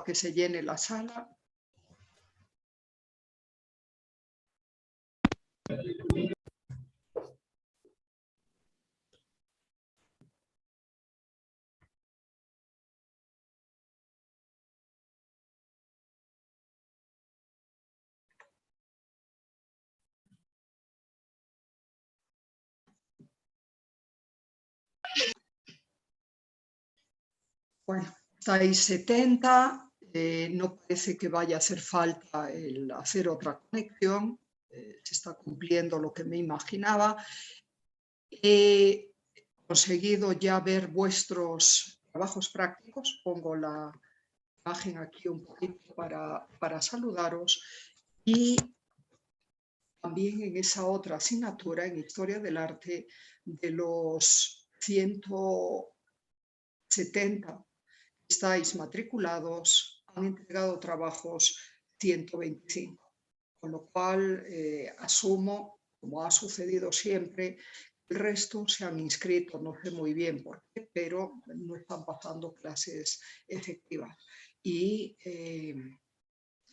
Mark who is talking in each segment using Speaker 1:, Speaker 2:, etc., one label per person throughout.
Speaker 1: a que se llene la sala. Bueno, estáis 70, no parece que vaya a hacer falta el hacer otra conexión, se está cumpliendo lo que me imaginaba. He conseguido ya ver vuestros trabajos prácticos, pongo la imagen aquí un poquito para saludaros, y también en esa otra asignatura, en Historia del Arte, de los 170 estáis matriculados, han entregado trabajos 125, con lo cual asumo, como ha sucedido siempre, el resto se han inscrito, no sé muy bien por qué, pero no están pasando clases efectivas. Y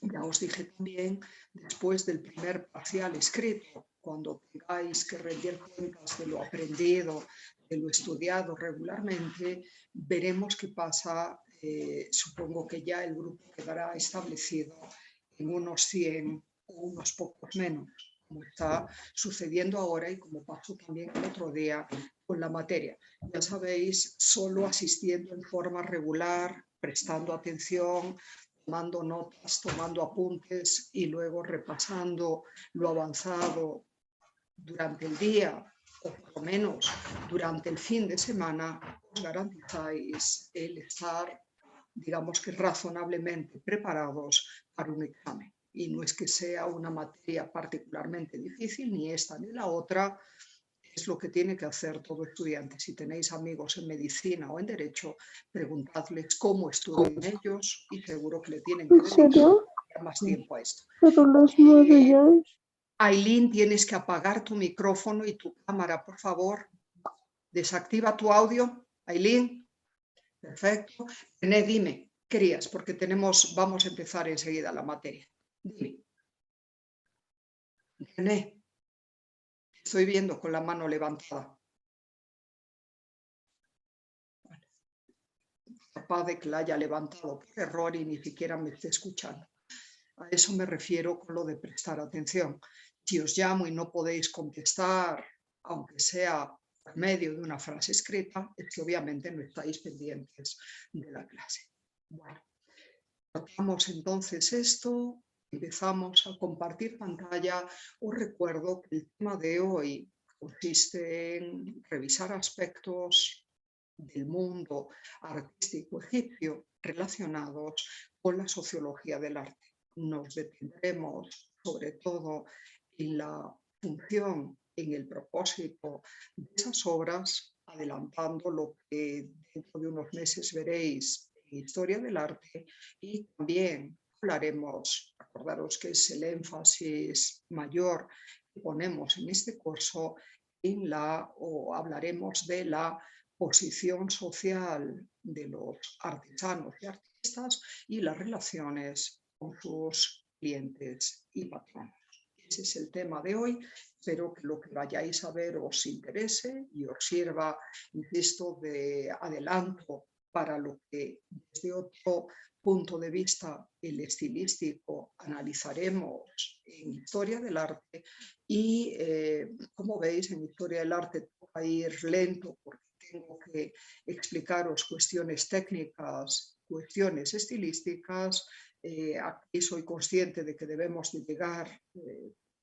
Speaker 1: ya os dije también, después del primer parcial escrito, cuando tengáis que rendir cuentas de lo aprendido, de lo estudiado regularmente, veremos qué pasa. Supongo que ya el grupo quedará establecido en unos 100 o unos pocos menos, como está sucediendo ahora y como pasó también el otro día con la materia. Ya sabéis, solo asistiendo en forma regular, prestando atención, tomando notas, tomando apuntes y luego repasando lo avanzado durante el día o por lo menos durante el fin de semana, os garantizáis el estar, digamos que razonablemente preparados para un examen. Y no es que sea una materia particularmente difícil, ni esta ni la otra, es lo que tiene que hacer todo estudiante. Si tenéis amigos en medicina o en derecho, preguntadles cómo estudian ellos y seguro que le tienen que dedicar más tiempo a esto. Aileen, tienes que apagar tu micrófono y tu cámara, por favor. Desactiva tu audio. Aileen. Perfecto. René, dime, ¿qué querías? Porque vamos a empezar enseguida la materia. Dime. René, estoy viendo con la mano levantada. Capaz de que la haya levantado por error y ni siquiera me esté escuchando. A eso me refiero con lo de prestar atención. Si os llamo y no podéis contestar, aunque sea por medio de una frase escrita, es que obviamente no estáis pendientes de la clase. Bueno, tratamos entonces esto, empezamos a compartir pantalla. Os recuerdo que el tema de hoy consiste en revisar aspectos del mundo artístico egipcio relacionados con la sociología del arte. Nos detendremos sobre todo en la función, en el propósito de esas obras, adelantando lo que dentro de unos meses veréis en Historia del Arte, y también hablaremos, acordaros que es el énfasis mayor que ponemos en este curso, hablaremos de la posición social de los artesanos y artistas y las relaciones con sus clientes y patronos. Ese es el tema de hoy. Espero que lo que vayáis a ver os interese y os sirva, insisto, de adelanto para lo que desde otro punto de vista, el estilístico, analizaremos en Historia del Arte. Y como veis, en Historia del Arte toca ir lento porque tengo que explicaros cuestiones técnicas, cuestiones estilísticas. Aquí soy consciente de que debemos de llegar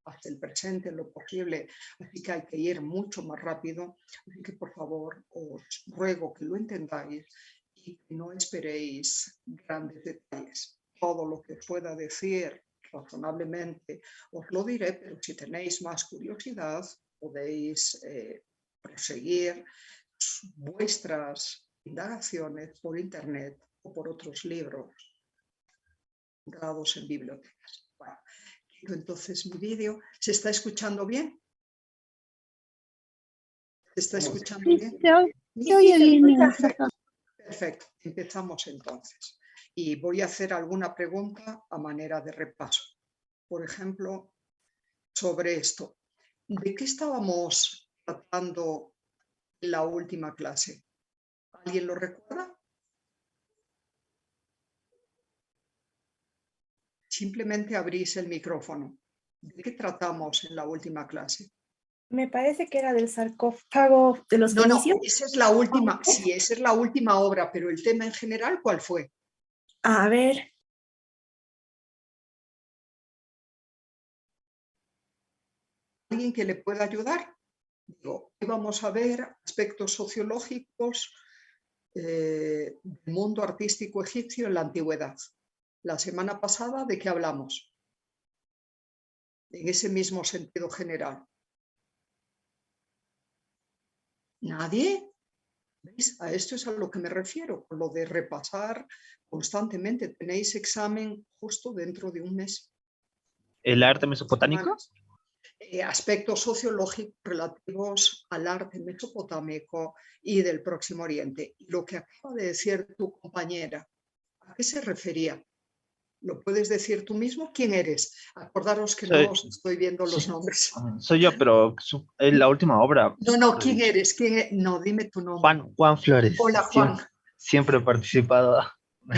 Speaker 1: hasta el presente en lo posible, así que hay que ir mucho más rápido. Así que por favor os ruego que lo entendáis y que no esperéis grandes detalles. Todo lo que os pueda decir razonablemente os lo diré, pero si tenéis más curiosidad podéis proseguir vuestras indagaciones por internet o por otros libros encontrados en bibliotecas. Bueno, entonces mi vídeo, ¿se está escuchando bien? ¿Se está escuchando bien?
Speaker 2: Se oye bien.
Speaker 1: Perfecto. Perfecto. Empezamos entonces. y voy a hacer alguna pregunta a manera de repaso. Por ejemplo, sobre esto. ¿De qué estábamos tratando en la última clase? ¿Alguien lo recuerda? Simplemente abrís el micrófono. ¿De qué tratamos en la última clase?
Speaker 2: Me parece que era del sarcófago de los
Speaker 1: No,
Speaker 2: fenicios.
Speaker 1: esa es la última, sí, esa es la última obra, pero el tema en general, ¿cuál fue?
Speaker 2: A ver,
Speaker 1: ¿Alguien que le pueda ayudar? Digo, hoy vamos a ver aspectos sociológicos del mundo artístico egipcio en la antigüedad. La semana pasada, ¿de qué hablamos? En ese mismo sentido general. ¿Nadie? ¿Veis? A esto es a lo que me refiero, con lo de repasar constantemente. Tenéis examen justo dentro de un mes.
Speaker 3: ¿El arte mesopotámico?
Speaker 1: Aspectos sociológicos relativos al arte mesopotámico y del Próximo Oriente. Y lo que acaba de decir tu compañera, ¿a qué se refería? ¿Lo puedes decir tú mismo? ¿Quién eres? Acordaros que no os estoy viendo los nombres.
Speaker 3: Soy yo, pero es la última obra.
Speaker 1: No, ¿quién eres? No, dime tu nombre.
Speaker 3: Juan Flores.
Speaker 1: Hola, Juan.
Speaker 3: Siempre he participado.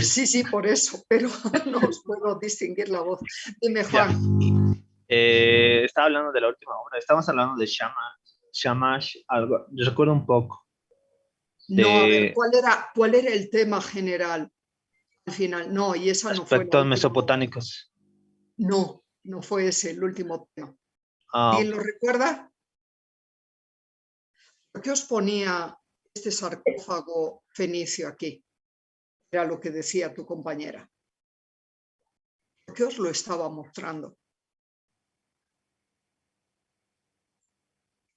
Speaker 1: Sí, por eso, pero no os puedo distinguir la voz. Dime, Juan.
Speaker 3: Estaba hablando de la última obra. Estábamos hablando de Shamash, algo. Yo recuerdo un poco.
Speaker 1: No, a ver, ¿cuál era el tema general al final? No, y esa no fue la
Speaker 3: Aspectos
Speaker 1: última.
Speaker 3: mesopotámicos.
Speaker 1: No fue ese el último tema.
Speaker 3: Ah,
Speaker 1: ¿Quién lo recuerda? ¿Por qué os ponía este sarcófago fenicio aquí? Era lo que decía tu compañera. ¿Por qué os lo estaba mostrando?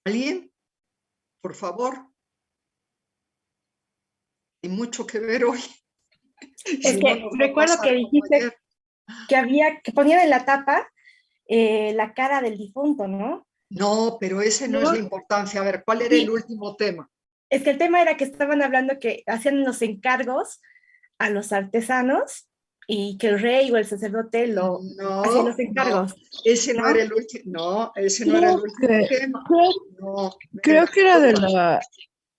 Speaker 1: ¿Alguien? Por favor. Hay mucho que ver hoy.
Speaker 2: es
Speaker 1: Si no,
Speaker 2: que
Speaker 1: nos va a
Speaker 2: recuerdo
Speaker 1: pasar
Speaker 2: que
Speaker 1: como
Speaker 2: dijiste
Speaker 1: ayer.
Speaker 2: que ponían en la tapa la cara del difunto, ¿no?
Speaker 1: No, pero ese no es
Speaker 2: No,
Speaker 1: la importancia. A ver, ¿cuál era
Speaker 2: sí,
Speaker 1: el último tema?
Speaker 2: es que el tema era que estaban hablando que hacían los encargos a los artesanos y que el rey o el sacerdote lo hacía los
Speaker 1: No,
Speaker 2: encargos,
Speaker 1: ese no
Speaker 2: ¿no?
Speaker 1: era el último, no, ese no era el último tema. No,
Speaker 4: Creo
Speaker 1: venga,
Speaker 4: que era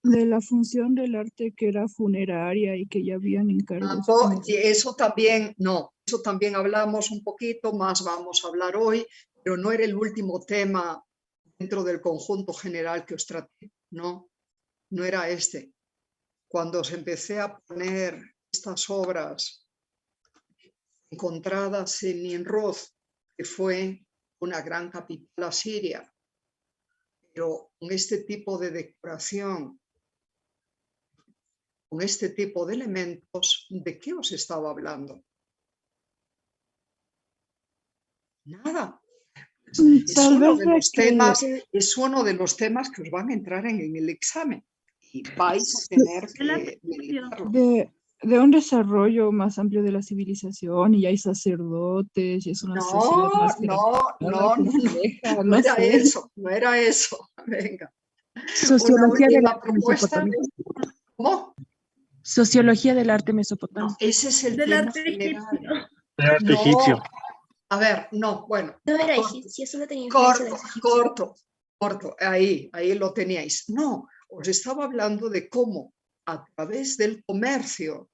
Speaker 4: de la función del arte que era funeraria y que ya habían encargos.
Speaker 1: y eso también, no, eso también hablamos un poquito, más vamos a hablar hoy, pero no era el último tema dentro del conjunto general que os traté, no era este. Cuando os empecé a poner estas obras encontradas en Nimrod, que fue una gran capital asiria, pero con este tipo de decoración, con este tipo de elementos, ¿de qué os estaba hablando? Nada. Es
Speaker 4: Tal
Speaker 1: uno
Speaker 4: vez
Speaker 1: de
Speaker 4: de
Speaker 1: los
Speaker 4: que
Speaker 1: temas, es uno de los temas que os van a entrar en el examen y vais a tener que meditarlo.
Speaker 4: de un desarrollo más amplio de la civilización y hay sacerdotes y es una sociedad más compleja,
Speaker 1: No
Speaker 4: no
Speaker 1: era
Speaker 4: sé.
Speaker 1: eso, no era eso. Venga. Una
Speaker 4: Sociología del
Speaker 1: última
Speaker 4: arte
Speaker 1: propuesta.
Speaker 4: mesopotámico.
Speaker 1: ¿Cómo?
Speaker 4: Sociología del arte
Speaker 1: No,
Speaker 4: mesopotámico.
Speaker 1: ese es el
Speaker 2: Del
Speaker 1: tema
Speaker 2: arte
Speaker 1: general.
Speaker 2: egipcio.
Speaker 3: arte egipcio.
Speaker 1: No, a ver, no, bueno.
Speaker 5: No era egipcio, solo tenía influencia de los egipcios.
Speaker 1: Corto, ahí lo teníais. No, os estaba hablando de cómo a través del comercio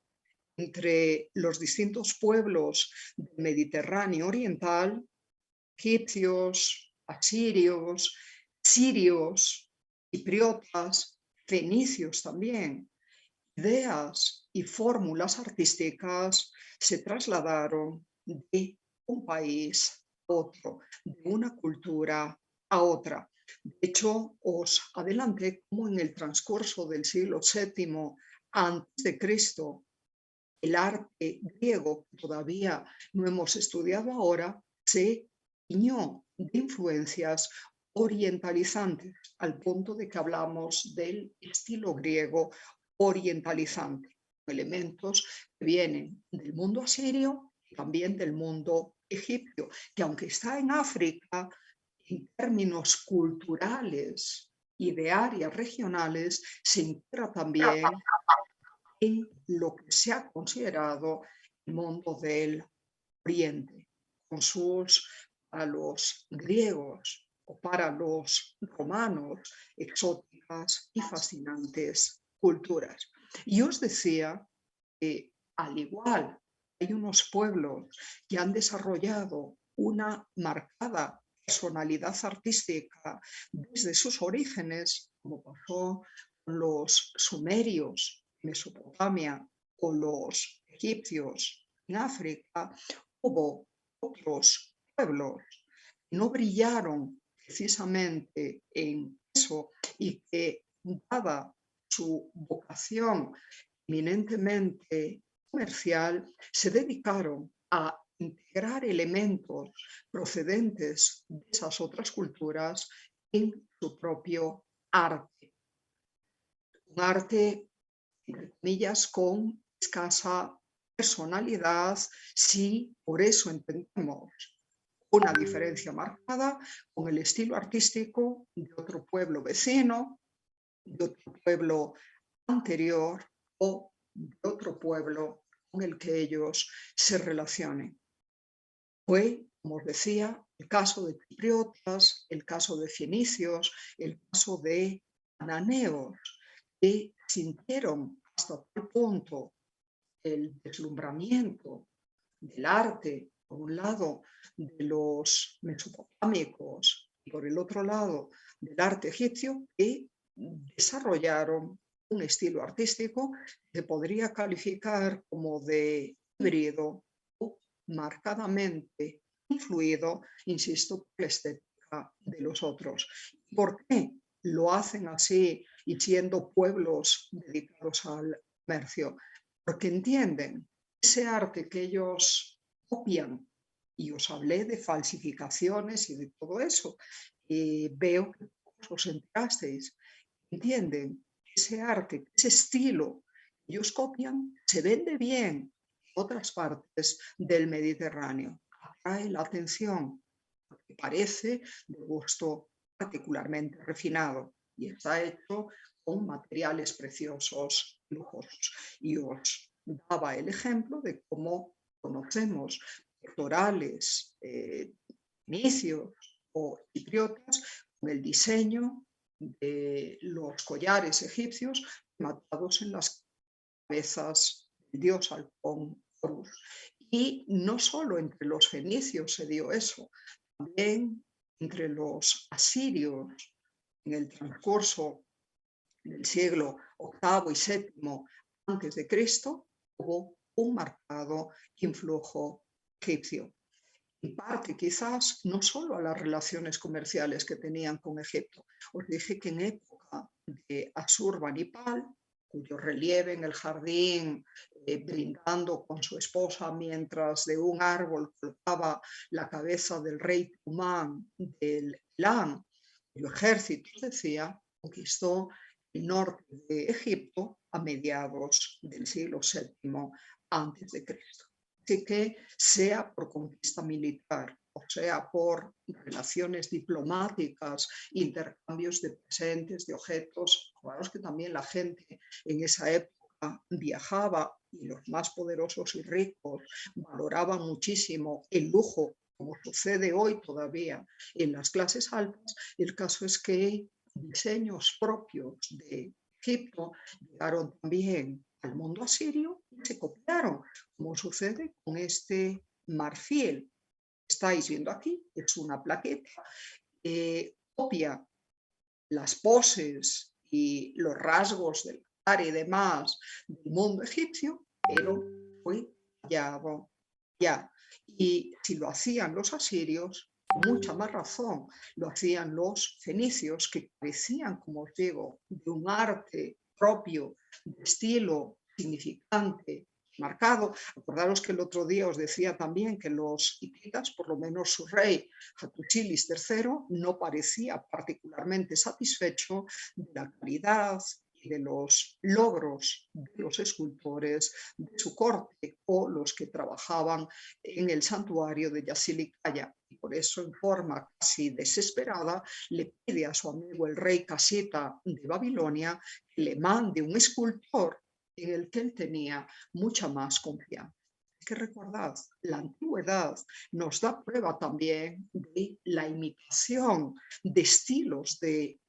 Speaker 1: entre los distintos pueblos del Mediterráneo oriental, egipcios, asirios, sirios, cipriotas, fenicios también, ideas y fórmulas artísticas se trasladaron de un país a otro, de una cultura a otra. De hecho, os adelanté cómo en el transcurso del siglo VII antes de Cristo, el arte griego, que todavía no hemos estudiado ahora, se tiñó de influencias orientalizantes, al punto de que hablamos del estilo griego orientalizante, elementos que vienen del mundo asirio y también del mundo egipcio, que aunque está en África, en términos culturales y de áreas regionales, se integra también en lo que se ha considerado el mundo del Oriente, con sus, para los griegos o para los romanos, exóticas y fascinantes culturas. Y os decía que al igual hay unos pueblos que han desarrollado una marcada personalidad artística desde sus orígenes, como pasó con los sumerios en Mesopotamia o los egipcios en África, hubo otros pueblos que no brillaron precisamente en eso y que, dada su vocación eminentemente comercial, se dedicaron a integrar elementos procedentes de esas otras culturas en su propio arte. Un arte, entre comillas, con escasa personalidad, si por eso entendemos una diferencia marcada con el estilo artístico de otro pueblo vecino, de otro pueblo anterior o de otro pueblo con el que ellos se relacionen. Fue, como os decía, el caso de chipriotas, el caso de fenicios, el caso de cananeos, que sintieron hasta tal punto el deslumbramiento del arte, por un lado, de los mesopotámicos y por el otro lado, del arte egipcio, que desarrollaron un estilo artístico que podría calificar como de híbrido o marcadamente influido, insisto, por la estética de los otros. ¿Por qué lo hacen así y siendo pueblos dedicados al comercio? Porque entienden ese arte que ellos copian, y os hablé de falsificaciones y de todo eso, veo que os enterasteis, entienden ese arte, ese estilo que ellos copian, se vende bien en otras partes del Mediterráneo, atrae la atención, porque parece de gusto particularmente refinado y está hecho con materiales preciosos, lujosos. Y os daba el ejemplo de cómo conocemos pectorales, fenicios o chipriotas con el diseño de los collares egipcios matados en las cabezas del dios halcón Horus. Y no solo entre los fenicios se dio eso, también entre los asirios en el transcurso del siglo VIII y VII antes de Cristo hubo un marcado influjo egipcio. En parte quizás no solo a las relaciones comerciales que tenían con Egipto. Os dije que en época de Asurbanipal, cuyo relieve en el jardín, brindando con su esposa mientras de un árbol colgaba la cabeza del rey Tumán del Elam, cuyo ejército, decía, conquistó el norte de Egipto a mediados del siglo VII antes de Cristo. Así que sea por conquista militar o sea por relaciones diplomáticas, intercambios de presentes, de objetos, claro que también la gente en esa época viajaba y los más poderosos y ricos valoraban muchísimo el lujo, como sucede hoy todavía en las clases altas. El caso es que diseños propios de Egipto llegaron también al mundo asirio y se copiaron, como sucede con este marfil que estáis viendo aquí. Es una plaqueta que copia las poses y los rasgos del cara y demás del mundo egipcio, pero fue tallado ya. Y si lo hacían los asirios, mucha más razón lo hacían los fenicios, que carecían, como os digo, de un arte propio, de estilo significante, marcado. Acordaros que el otro día os decía también que los hititas, por lo menos su rey Hattusili III, no parecía particularmente satisfecho de la calidad y de los logros de los escultores de su corte o los que trabajaban en el santuario de Yasilicaya. Y por eso, en forma casi desesperada, le pide a su amigo el rey Casita de Babilonia que le mande un escultor en el que él tenía mucha más confianza. que recordad, la antigüedad nos da prueba también de la imitación de estilos de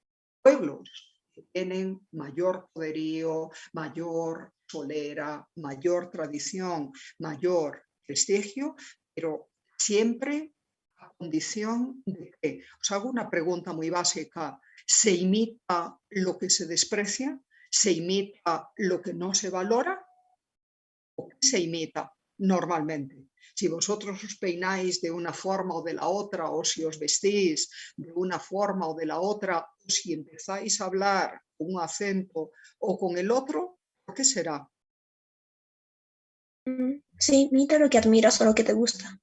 Speaker 1: pueblos que tienen mayor poderío, mayor solera, mayor tradición, mayor prestigio, pero siempre a condición de que, os hago una pregunta muy básica, ¿se imita lo que se desprecia? ¿Se imita lo que no se valora? ¿O qué se imita normalmente? Si vosotros os peináis de una forma o de la otra, o si os vestís de una forma o de la otra, o si empezáis a hablar con un acento o con el otro, ¿por qué será?
Speaker 5: Sí, imita lo que admiras o lo que te gusta.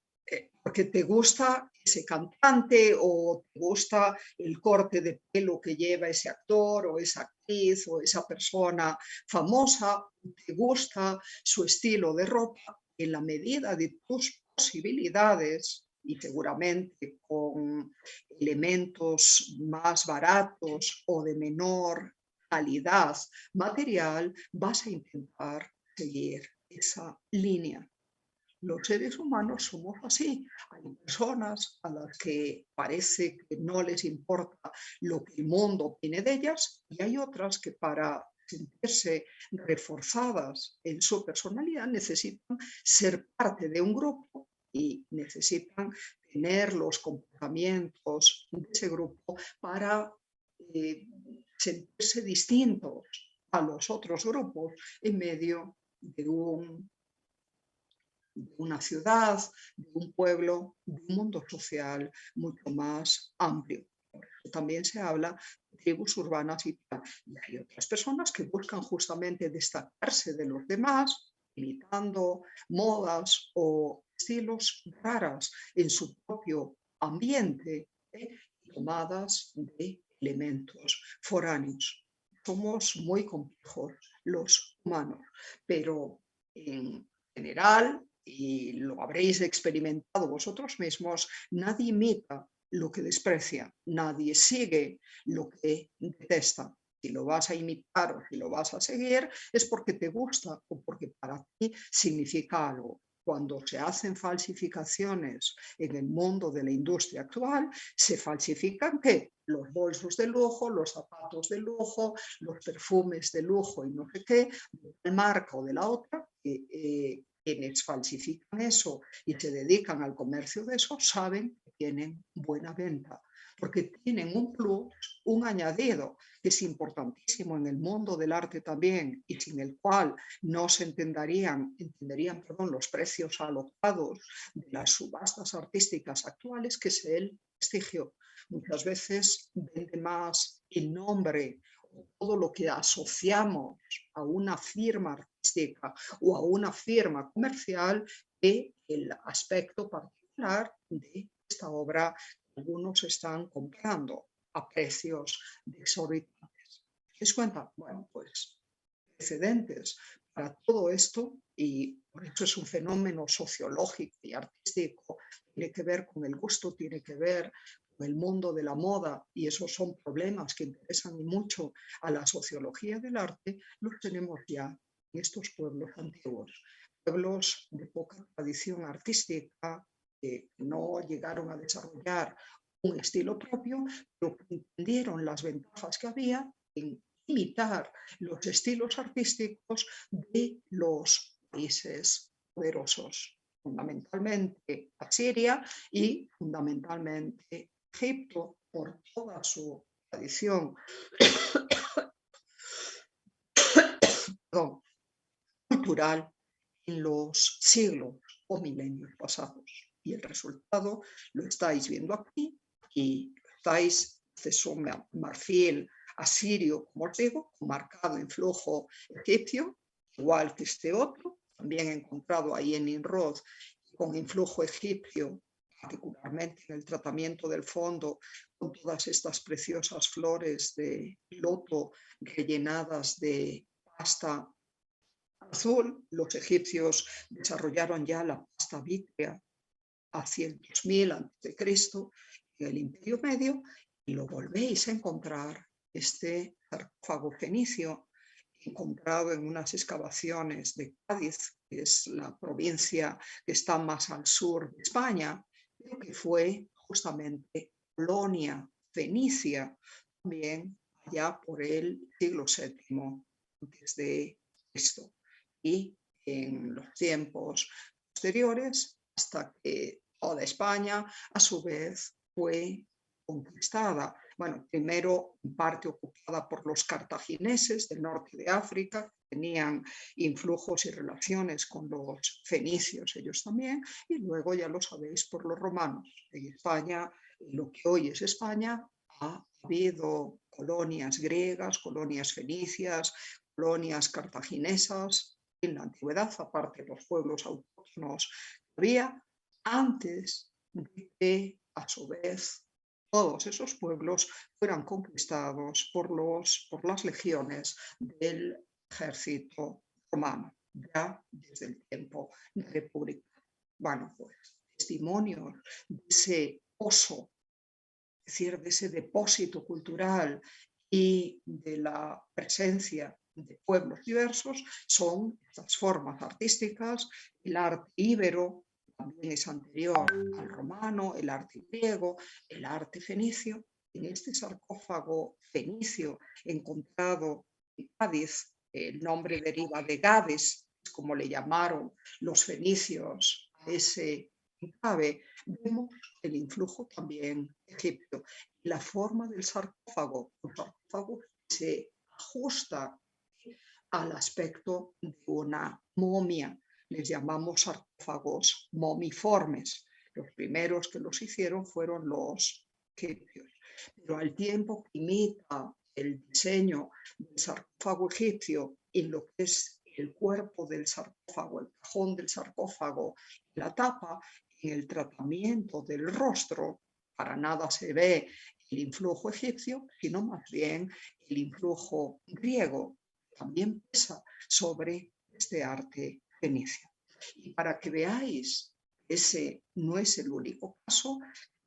Speaker 1: Porque te gusta ese cantante o te gusta el corte de pelo que lleva ese actor o esa actriz o esa persona famosa, te gusta su estilo de ropa en la medida de tus posibilidades y seguramente con elementos más baratos o de menor calidad material, vas a intentar seguir esa línea. Los seres humanos somos así. Hay personas a las que parece que no les importa lo que el mundo opine de ellas y hay otras que para sentirse reforzadas en su personalidad necesitan ser parte de un grupo y necesitan tener los comportamientos de ese grupo para sentirse distintos a los otros grupos en medio de una ciudad, de un pueblo, de un mundo social mucho más amplio. Por eso también se habla de tribus urbanas y tal. Y hay otras personas que buscan justamente destacarse de los demás, imitando modas o estilos raras en su propio ambiente, tomadas de elementos foráneos. Somos muy complejos los humanos, pero en general, y lo habréis experimentado vosotros mismos, nadie imita lo que desprecia, nadie sigue lo que detesta. Si lo vas a imitar o si lo vas a seguir es porque te gusta o porque para ti significa algo. Cuando se hacen falsificaciones en el mundo de la industria actual, se falsifican ¿qué? Los bolsos de lujo, los zapatos de lujo, los perfumes de lujo y no sé qué, de la marca o de la otra, quienes falsifican eso y se dedican al comercio de eso saben que tienen buena venta, porque tienen un plus, un añadido que es importantísimo en el mundo del arte también y sin el cual no se entenderían los precios alocados de las subastas artísticas actuales, que es el prestigio. Muchas veces vende más el nombre, todo lo que asociamos a una firma artística o a una firma comercial que el aspecto particular de esta obra que algunos están comprando a precios exorbitantes. ¿Te das cuenta? Bueno, pues precedentes para todo esto y por eso es un fenómeno sociológico y artístico, tiene que ver con el gusto, tiene que ver con el mundo de la moda y esos son problemas que interesan mucho a la sociología del arte, los tenemos ya en estos pueblos antiguos, pueblos de poca tradición artística que no llegaron a desarrollar un estilo propio, pero que entendieron las ventajas que había en imitar los estilos artísticos de los países poderosos, fundamentalmente Asiria y fundamentalmente Egipto, por toda su tradición cultural en los siglos o milenios pasados. Y el resultado lo estáis viendo aquí y lo estáis, acceso marfil asirio, como os digo, marcado en flujo egipcio, igual que este otro, también encontrado ahí en Nimrod, con influjo egipcio, particularmente en el tratamiento del fondo, con todas estas preciosas flores de loto rellenadas de pasta azul. Los egipcios desarrollaron ya la pasta vítrea a 100.000 a.C. en el Imperio Medio y lo volvéis a encontrar, este sarcófago fenicio encontrado en unas excavaciones de Cádiz que es la provincia que está más al sur de España, pero que fue justamente colonia fenicia también allá por el siglo VII antes de Cristo. Y en los tiempos posteriores, hasta que toda España a su vez fue conquistada. Bueno, primero en parte ocupada por los cartagineses del norte de África, que tenían influjos y relaciones con los fenicios ellos también, y luego ya lo sabéis por los romanos. En España, lo que hoy es España, ha habido colonias griegas, colonias fenicias, colonias cartaginesas en la antigüedad, aparte de los pueblos autóctonos que había, antes de que a su vez todos esos pueblos fueran conquistados por las legiones del ejército romano, ya desde el tiempo republicano. Bueno, pues testimonios de ese pozo, es decir, de ese depósito cultural y de la presencia de pueblos diversos son estas formas artísticas, el arte íbero, también es anterior al romano, el arte griego, el arte fenicio. En este sarcófago fenicio encontrado en Cádiz, el nombre deriva de Gades, como le llamaron los fenicios a ese enclave, vemos el influjo también egipcio. La forma del sarcófago, el sarcófago se ajusta al aspecto de una momia. Les llamamos sarcófagos momiformes. Los primeros que los hicieron fueron los egipcios. Pero al tiempo que imita el diseño del sarcófago egipcio en lo que es el cuerpo del sarcófago, el cajón del sarcófago, la tapa, en el tratamiento del rostro, para nada se ve el influjo egipcio, sino más bien el influjo griego, también pesa sobre este arte fenicio. Y para que veáis, ese no es el único caso,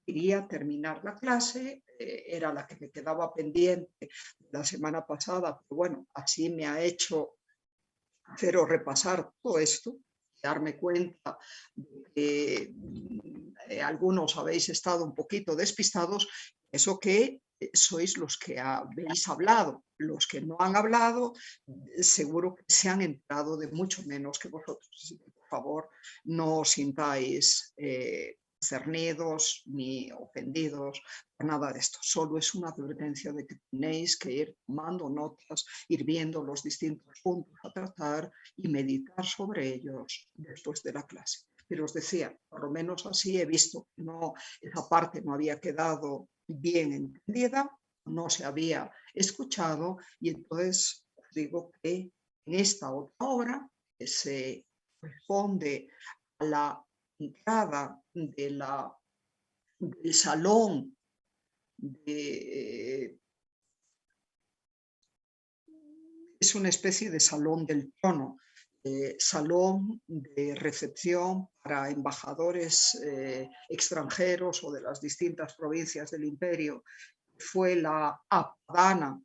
Speaker 1: quería terminar la clase, era la que me quedaba pendiente la semana pasada, pero bueno, así me ha hecho haceros repasar todo esto, darme cuenta de que algunos habéis estado un poquito despistados, eso que sois los que habéis hablado. Los que no han hablado seguro que se han enterado de mucho menos que vosotros. Así que, por favor, no os sintáis cernidos ni ofendidos por nada de esto. Solo es una advertencia de que tenéis que ir tomando notas, ir viendo los distintos puntos a tratar y meditar sobre ellos después de la clase. Pero os decía, por lo menos así he visto que esa parte no había quedado bien entendida, no se había escuchado, y entonces os digo que en esta otra obra, que se responde a la entrada del salón es una especie de salón del trono, salón de recepción para embajadores extranjeros o de las distintas provincias del imperio. Fue la apadana,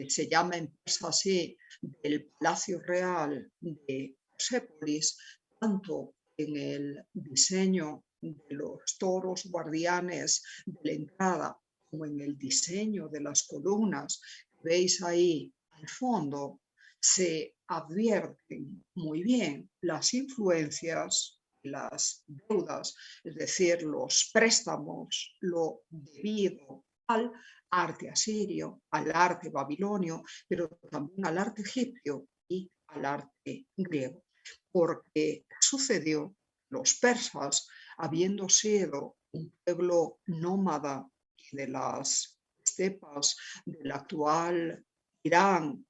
Speaker 1: se llama en persa así, del Palacio Real de Persépolis, tanto en el diseño de los toros guardianes de la entrada como en el diseño de las columnas. Veis ahí al fondo, se advierten muy bien las influencias, las deudas, es decir, los préstamos, lo debido al arte asirio, al arte babilonio, pero también al arte egipcio y al arte griego. Porque sucedió, los persas, habiendo sido un pueblo nómada de las estepas del actual Irán,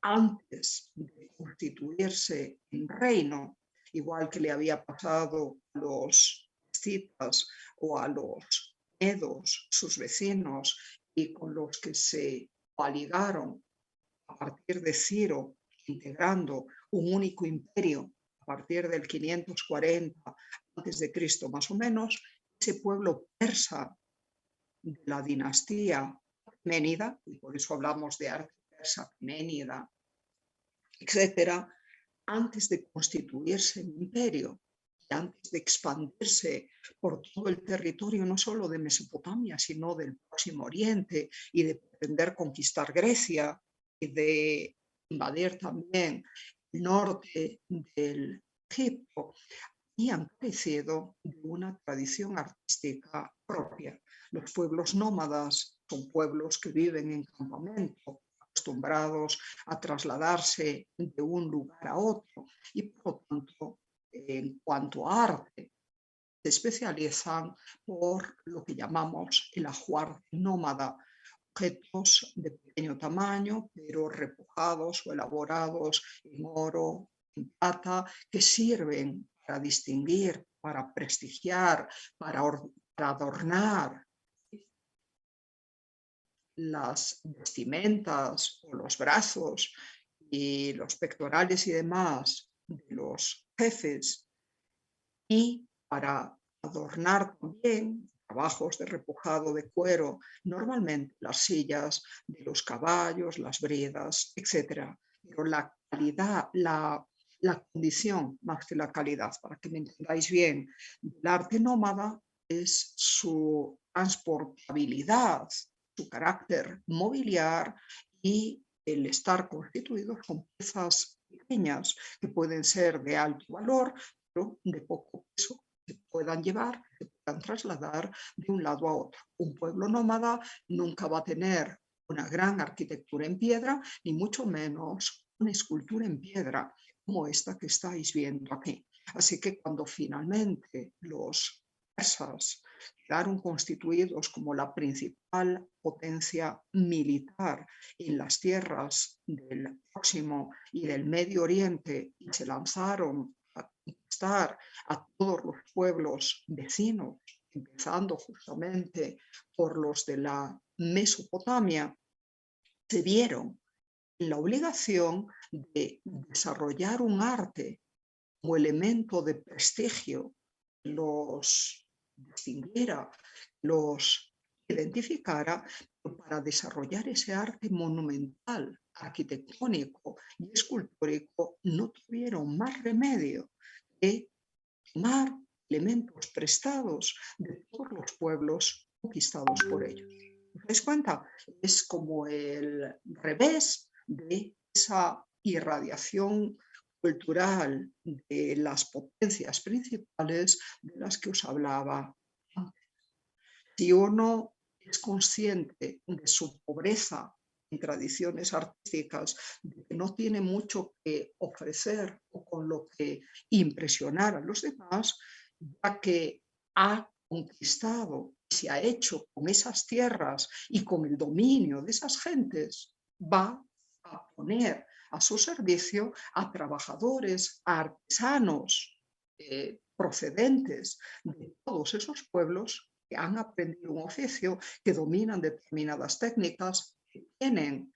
Speaker 1: antes de constituirse en reino, igual que le había pasado a los escitas o a los medos, sus vecinos, y con los que se coaligaron a partir de Ciro, integrando un único imperio a partir del 540 a.C. más o menos, ese pueblo persa de la dinastía Aqueménida, y por eso hablamos de arte persa, Aqueménida, etcétera, antes de constituirse en imperio, y antes de expandirse por todo el territorio, no solo de Mesopotamia, sino del Próximo Oriente, y de pretender conquistar Grecia, y de invadir también el norte del Egipto, y han crecido de una tradición artística propia. Los pueblos nómadas son pueblos que viven en campamento, acostumbrados a trasladarse de un lugar a otro, y por lo tanto, en cuanto a arte, se especializan por lo que llamamos el ajuar nómada, objetos de pequeño tamaño, pero repujados o elaborados en oro, en plata, que sirven para distinguir, para prestigiar, para adornar las vestimentas o los brazos y los pectorales y demás de los jefes, y para adornar también trabajos de repujado de cuero, normalmente las sillas de los caballos, las bridas, etc. Pero la calidad, la condición, más que la calidad, para que me entendáis bien, del arte nómada es su transportabilidad, su carácter mobiliar y el estar constituidos con piezas pequeñas que pueden ser de alto valor, pero de poco peso, que puedan llevar, que puedan trasladar de un lado a otro. Un pueblo nómada nunca va a tener una gran arquitectura en piedra, ni mucho menos una escultura en piedra como esta que estáis viendo aquí. Así que cuando finalmente los persas quedaron constituidos como la principal potencia militar en las tierras del Próximo y del Medio Oriente, y se lanzaron a conquistar a todos los pueblos vecinos, empezando justamente por los de la Mesopotamia, se vieron en la obligación de desarrollar un arte como elemento de prestigio, los distinguiera, los identificara, para desarrollar ese arte monumental, arquitectónico y escultórico, no tuvieron más remedio que tomar elementos prestados de todos los pueblos conquistados por ellos. ¿Os dais cuenta? Es como el revés de esa irradiación cultural de las potencias principales de las que os hablaba antes. Si uno es consciente de su pobreza en tradiciones artísticas, de que no tiene mucho que ofrecer o con lo que impresionar a los demás, ya que ha conquistado y se ha hecho con esas tierras y con el dominio de esas gentes, va a poner a su servicio a trabajadores, a artesanos procedentes de todos esos pueblos que han aprendido un oficio, que dominan determinadas técnicas, que tienen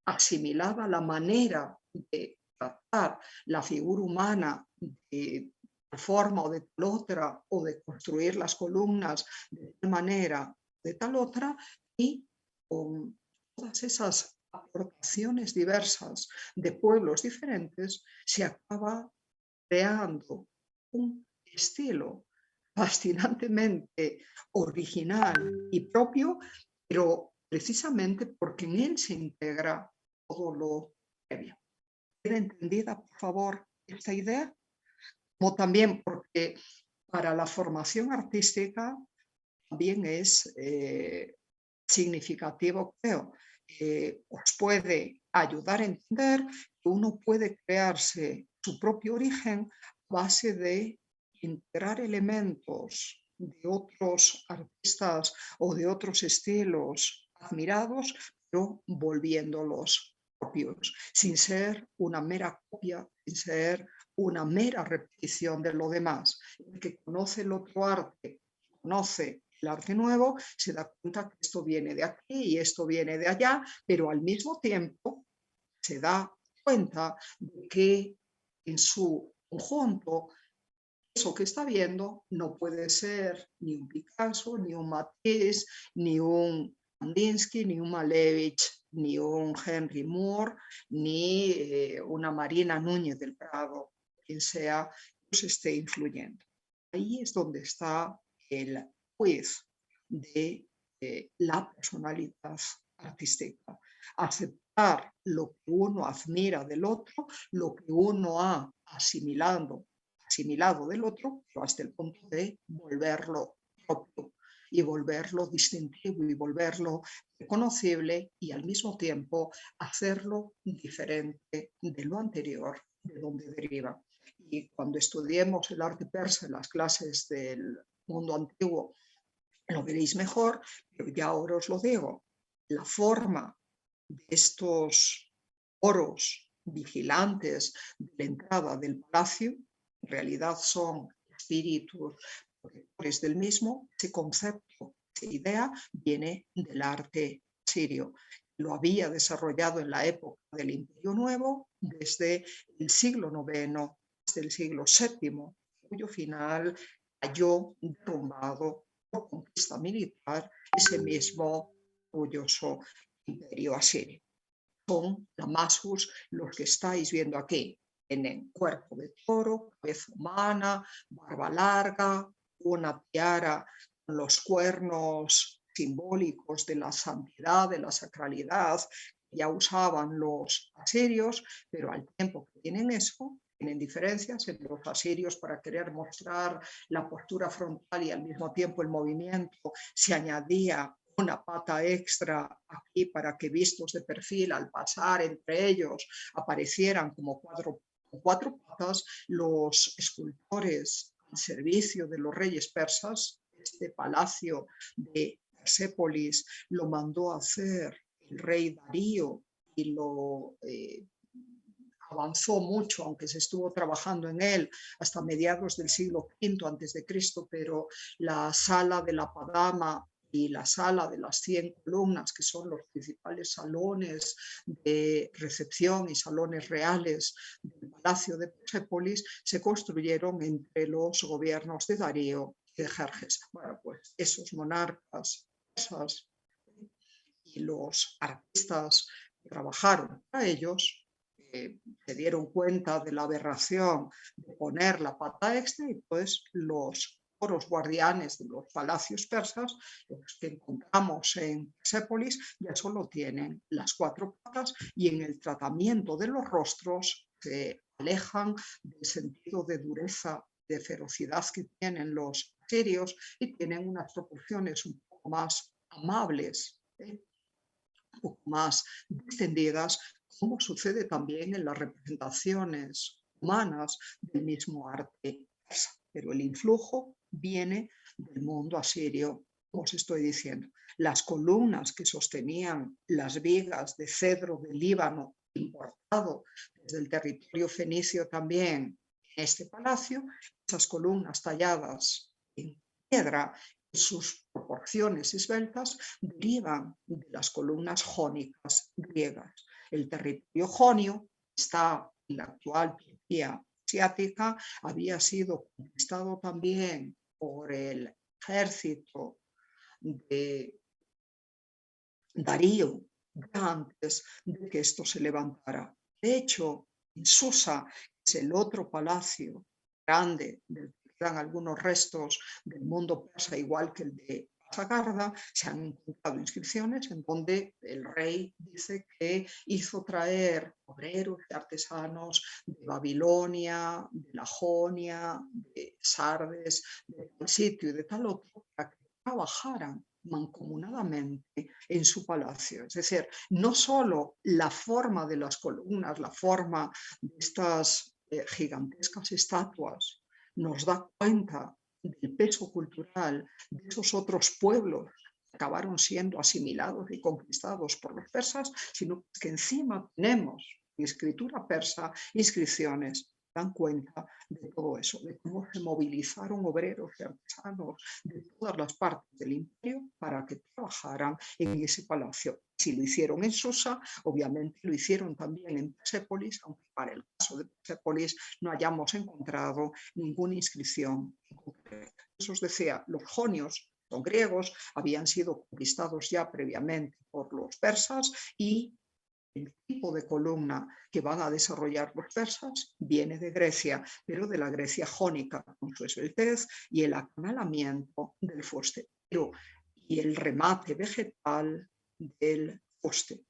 Speaker 1: asimilada la manera de tratar la figura humana de tal forma o de tal otra, o de construir las columnas de tal manera, de tal otra, y con todas esas aportaciones diversas de pueblos diferentes se acaba creando un estilo fascinantemente original y propio, pero precisamente porque en él se integra todo lo previo. ¿Queda entendida, por favor, esta idea? Como también porque para la formación artística también es significativo, creo, os puede ayudar a entender que uno puede crearse su propio origen a base de integrar elementos de otros artistas o de otros estilos admirados, pero volviéndolos propios, sin ser una mera copia, sin ser una mera repetición de lo demás. El que conoce el otro arte, conoce el arte nuevo, se da cuenta que esto viene de aquí y esto viene de allá, pero al mismo tiempo se da cuenta de que en su conjunto eso que está viendo no puede ser ni un Picasso, ni un Matisse, ni un Kandinsky, ni un Malevich, ni un Henry Moore, ni una Marina Núñez del Prado, quien sea que os esté influyendo. Ahí es donde está el quiz de la personalidad artística. Aceptar lo que uno admira del otro, lo que uno ha asimilado del otro, pero hasta el punto de volverlo propio y volverlo distintivo y volverlo reconocible y al mismo tiempo hacerlo diferente de lo anterior, de donde deriva. Y cuando estudiemos el arte persa en las clases del mundo antiguo, lo veréis mejor, pero ya ahora os lo digo, la forma de estos oros vigilantes de la entrada del palacio, en realidad son espíritus protectores del mismo. Ese concepto, esa idea, viene del arte sirio. Lo había desarrollado en la época del Imperio Nuevo, desde el siglo IX hasta el siglo VII, cuyo final cayó derrumbado por conquista militar ese mismo orgulloso imperio asirio. Son Damascus los que estáis viendo aquí. Tienen cuerpo de toro, cabeza humana, barba larga, una tiara con los cuernos simbólicos de la santidad, de la sacralidad, que ya usaban los asirios, pero al tiempo que tienen eso, tienen diferencias entre los asirios. Para querer mostrar la postura frontal y al mismo tiempo el movimiento, se añadía una pata extra aquí para que vistos de perfil al pasar entre ellos aparecieran como cuatro patas. Los escultores al servicio de los reyes persas, este palacio de Persépolis lo mandó a hacer el rey Darío y lo avanzó mucho, aunque se estuvo trabajando en él hasta mediados del siglo V a.C., pero la sala de la Padama y la sala de las 100 columnas, que son los principales salones de recepción y salones reales del Palacio de Persépolis, se construyeron entre los gobiernos de Darío y de Jerjes. Bueno, pues esos monarcas persas y los artistas que trabajaron para ellos se dieron cuenta de la aberración de poner la pata extra, y pues los oros guardianes de los palacios persas, los que encontramos en Persépolis, ya solo tienen las 4 patas, y en el tratamiento de los rostros se alejan del sentido de dureza, de ferocidad que tienen los asirios, y tienen unas proporciones un poco más amables, un poco más distendidas, como sucede también en las representaciones humanas del mismo arte persa. Pero el influjo viene del mundo asirio, como os estoy diciendo. Las columnas que sostenían las vigas de cedro del Líbano, importado desde el territorio fenicio también en este palacio, esas columnas talladas en piedra, sus proporciones esbeltas, derivan de las columnas jónicas griegas. El territorio jonio está en la actual Turquía asiática, había sido conquistado también por el ejército de Darío antes de que esto se levantara. De hecho, en Susa, que es el otro palacio grande del que quedan algunos restos del mundo persa, igual que el de Sagarda, se han encontrado inscripciones en donde el rey dice que hizo traer obreros y artesanos de Babilonia, de la Jonia, de Sardes, de tal sitio y de tal otro, para que trabajaran mancomunadamente en su palacio. Es decir, no solo la forma de las columnas, la forma de estas gigantescas estatuas nos da cuenta del peso cultural de esos otros pueblos que acabaron siendo asimilados y conquistados por los persas, sino que encima tenemos en escritura persa inscripciones que dan cuenta de todo eso, de cómo se movilizaron obreros y artesanos de todas las partes del imperio para que trabajaran en ese palacio. Si lo hicieron en Susa, obviamente lo hicieron también en Persépolis, aunque para el caso de Persépolis no hayamos encontrado ninguna inscripción concreta. Eso os decía, los jonios, los griegos, habían sido conquistados ya previamente por los los persas, y el tipo de columna que van a desarrollar los persas viene de Grecia, pero de la Grecia jónica, con su esbeltez y el acanalamiento del fuste, y el remate vegetal del fuste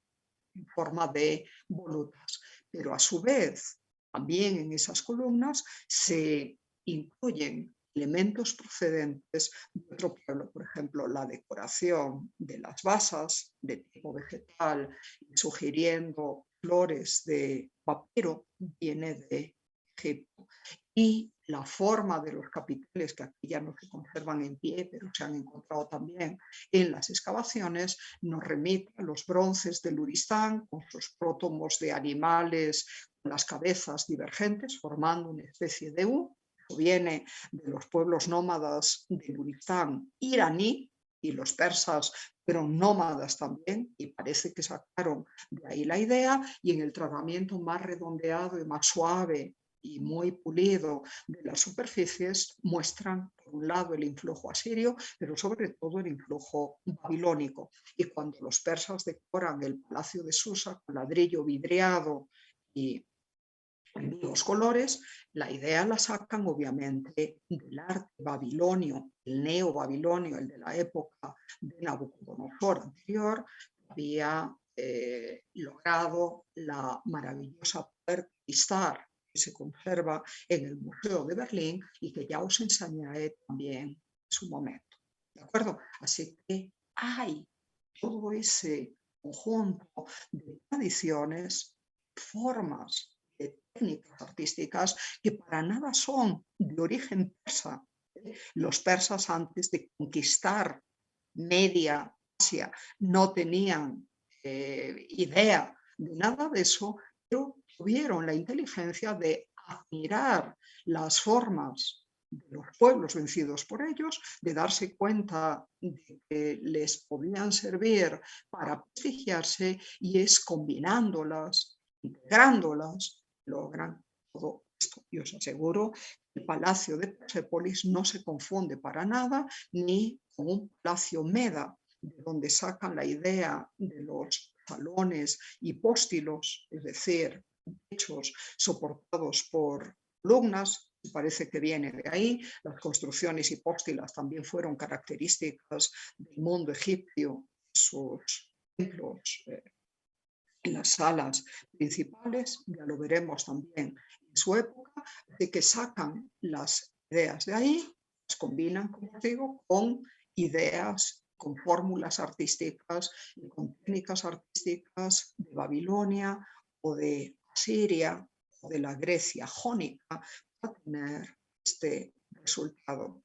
Speaker 1: en forma de volutas. Pero a su vez, también en esas columnas se incluyen elementos procedentes de otro pueblo, por ejemplo, la decoración de las basas de tipo vegetal, sugiriendo flores de papiro, viene de Egipto. Y la forma de los capiteles, que aquí ya no se conservan en pie, pero se han encontrado también en las excavaciones, nos remite a los bronces del Uristán, con sus prótomos de animales con las cabezas divergentes, formando una especie de U. Viene de los pueblos nómadas del Uristán iraní, y los persas fueron nómadas también, y parece que sacaron de ahí la idea, y en el tratamiento más redondeado y más suave y muy pulido de las superficies muestran, por un lado, el influjo asirio, pero sobre todo el influjo babilónico. Y cuando los persas decoran el palacio de Susa con ladrillo vidriado y en vivos colores, la idea la sacan obviamente del arte babilonio, el neobabilonio, el de la época de Nabucodonosor anterior, que había logrado la maravillosa puerta Istar, que se conserva en el Museo de Berlín y que ya os enseñaré también en su momento. ¿De acuerdo? Así que hay todo ese conjunto de tradiciones, formas, de técnicas artísticas que para nada son de origen persa. Los persas, antes de conquistar Media Asia, no tenían idea de nada de eso, pero tuvieron la inteligencia de admirar las formas de los pueblos vencidos por ellos, de darse cuenta de que les podían servir para prestigiarse, y es combinándolas, integrándolas, logran todo esto. Y os aseguro que el palacio de Persépolis no se confunde para nada ni con un palacio meda, de donde sacan la idea de los salones hipóstilos, es decir, techos soportados por columnas. Parece que viene de ahí. Las construcciones hipóstilas también fueron características del mundo egipcio, sus templos, en las salas principales, ya lo veremos también en su época, de que sacan las ideas de ahí, las combinan, como digo, con ideas, con fórmulas artísticas y con técnicas artísticas de Babilonia o de Asiria o de la Grecia jónica, para tener este resultado.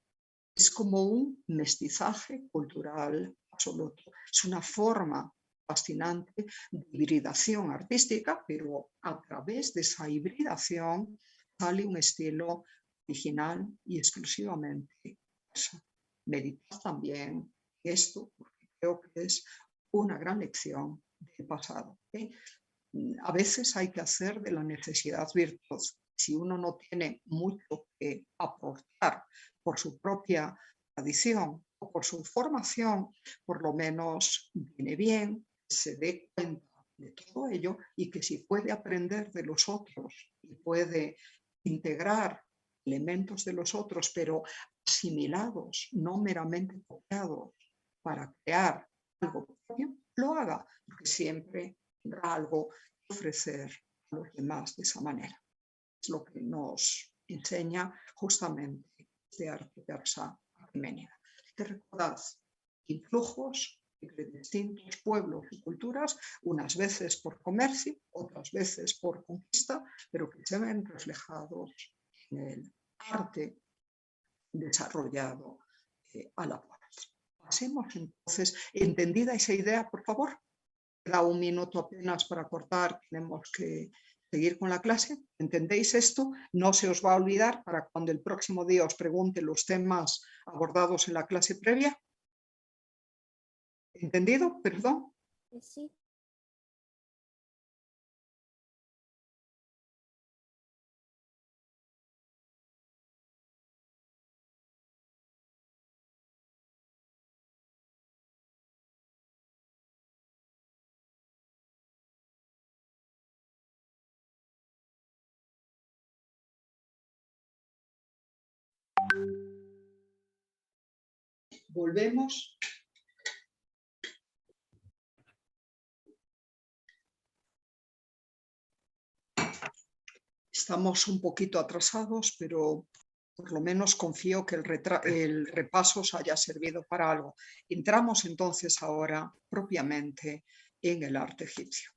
Speaker 1: Es como un mestizaje cultural absoluto. Es una forma fascinante de hibridación artística, pero a través de esa hibridación sale un estilo original y exclusivamente persa. Meditad también esto, porque creo que es una gran lección del pasado. A veces hay que hacer de la necesidad virtud. Si uno no tiene mucho que aportar por su propia tradición o por su formación, por lo menos viene bien que se dé cuenta de todo ello, y que si puede aprender de los otros y puede integrar elementos de los otros, pero asimilados, no meramente copiados, para crear algo propio, lo haga, porque siempre tendrá algo que ofrecer a los demás de esa manera. Es lo que nos enseña justamente este arte persa aqueménida. Que recordad, influjos entre distintos pueblos y culturas, unas veces por comercio, otras veces por conquista, pero que se ven reflejados en el arte desarrollado a la par. Pasemos entonces, entendida esa idea, por favor. Da un minuto apenas para cortar, tenemos que seguir con la clase. ¿Entendéis esto? No se os va a olvidar para cuando el próximo día os pregunte los temas abordados en la clase previa. ¿Entendido? Perdón.
Speaker 2: Sí.
Speaker 1: Volvemos. Estamos un poquito atrasados, pero por lo menos confío que el repaso os haya servido para algo. Entramos entonces ahora propiamente en el arte egipcio.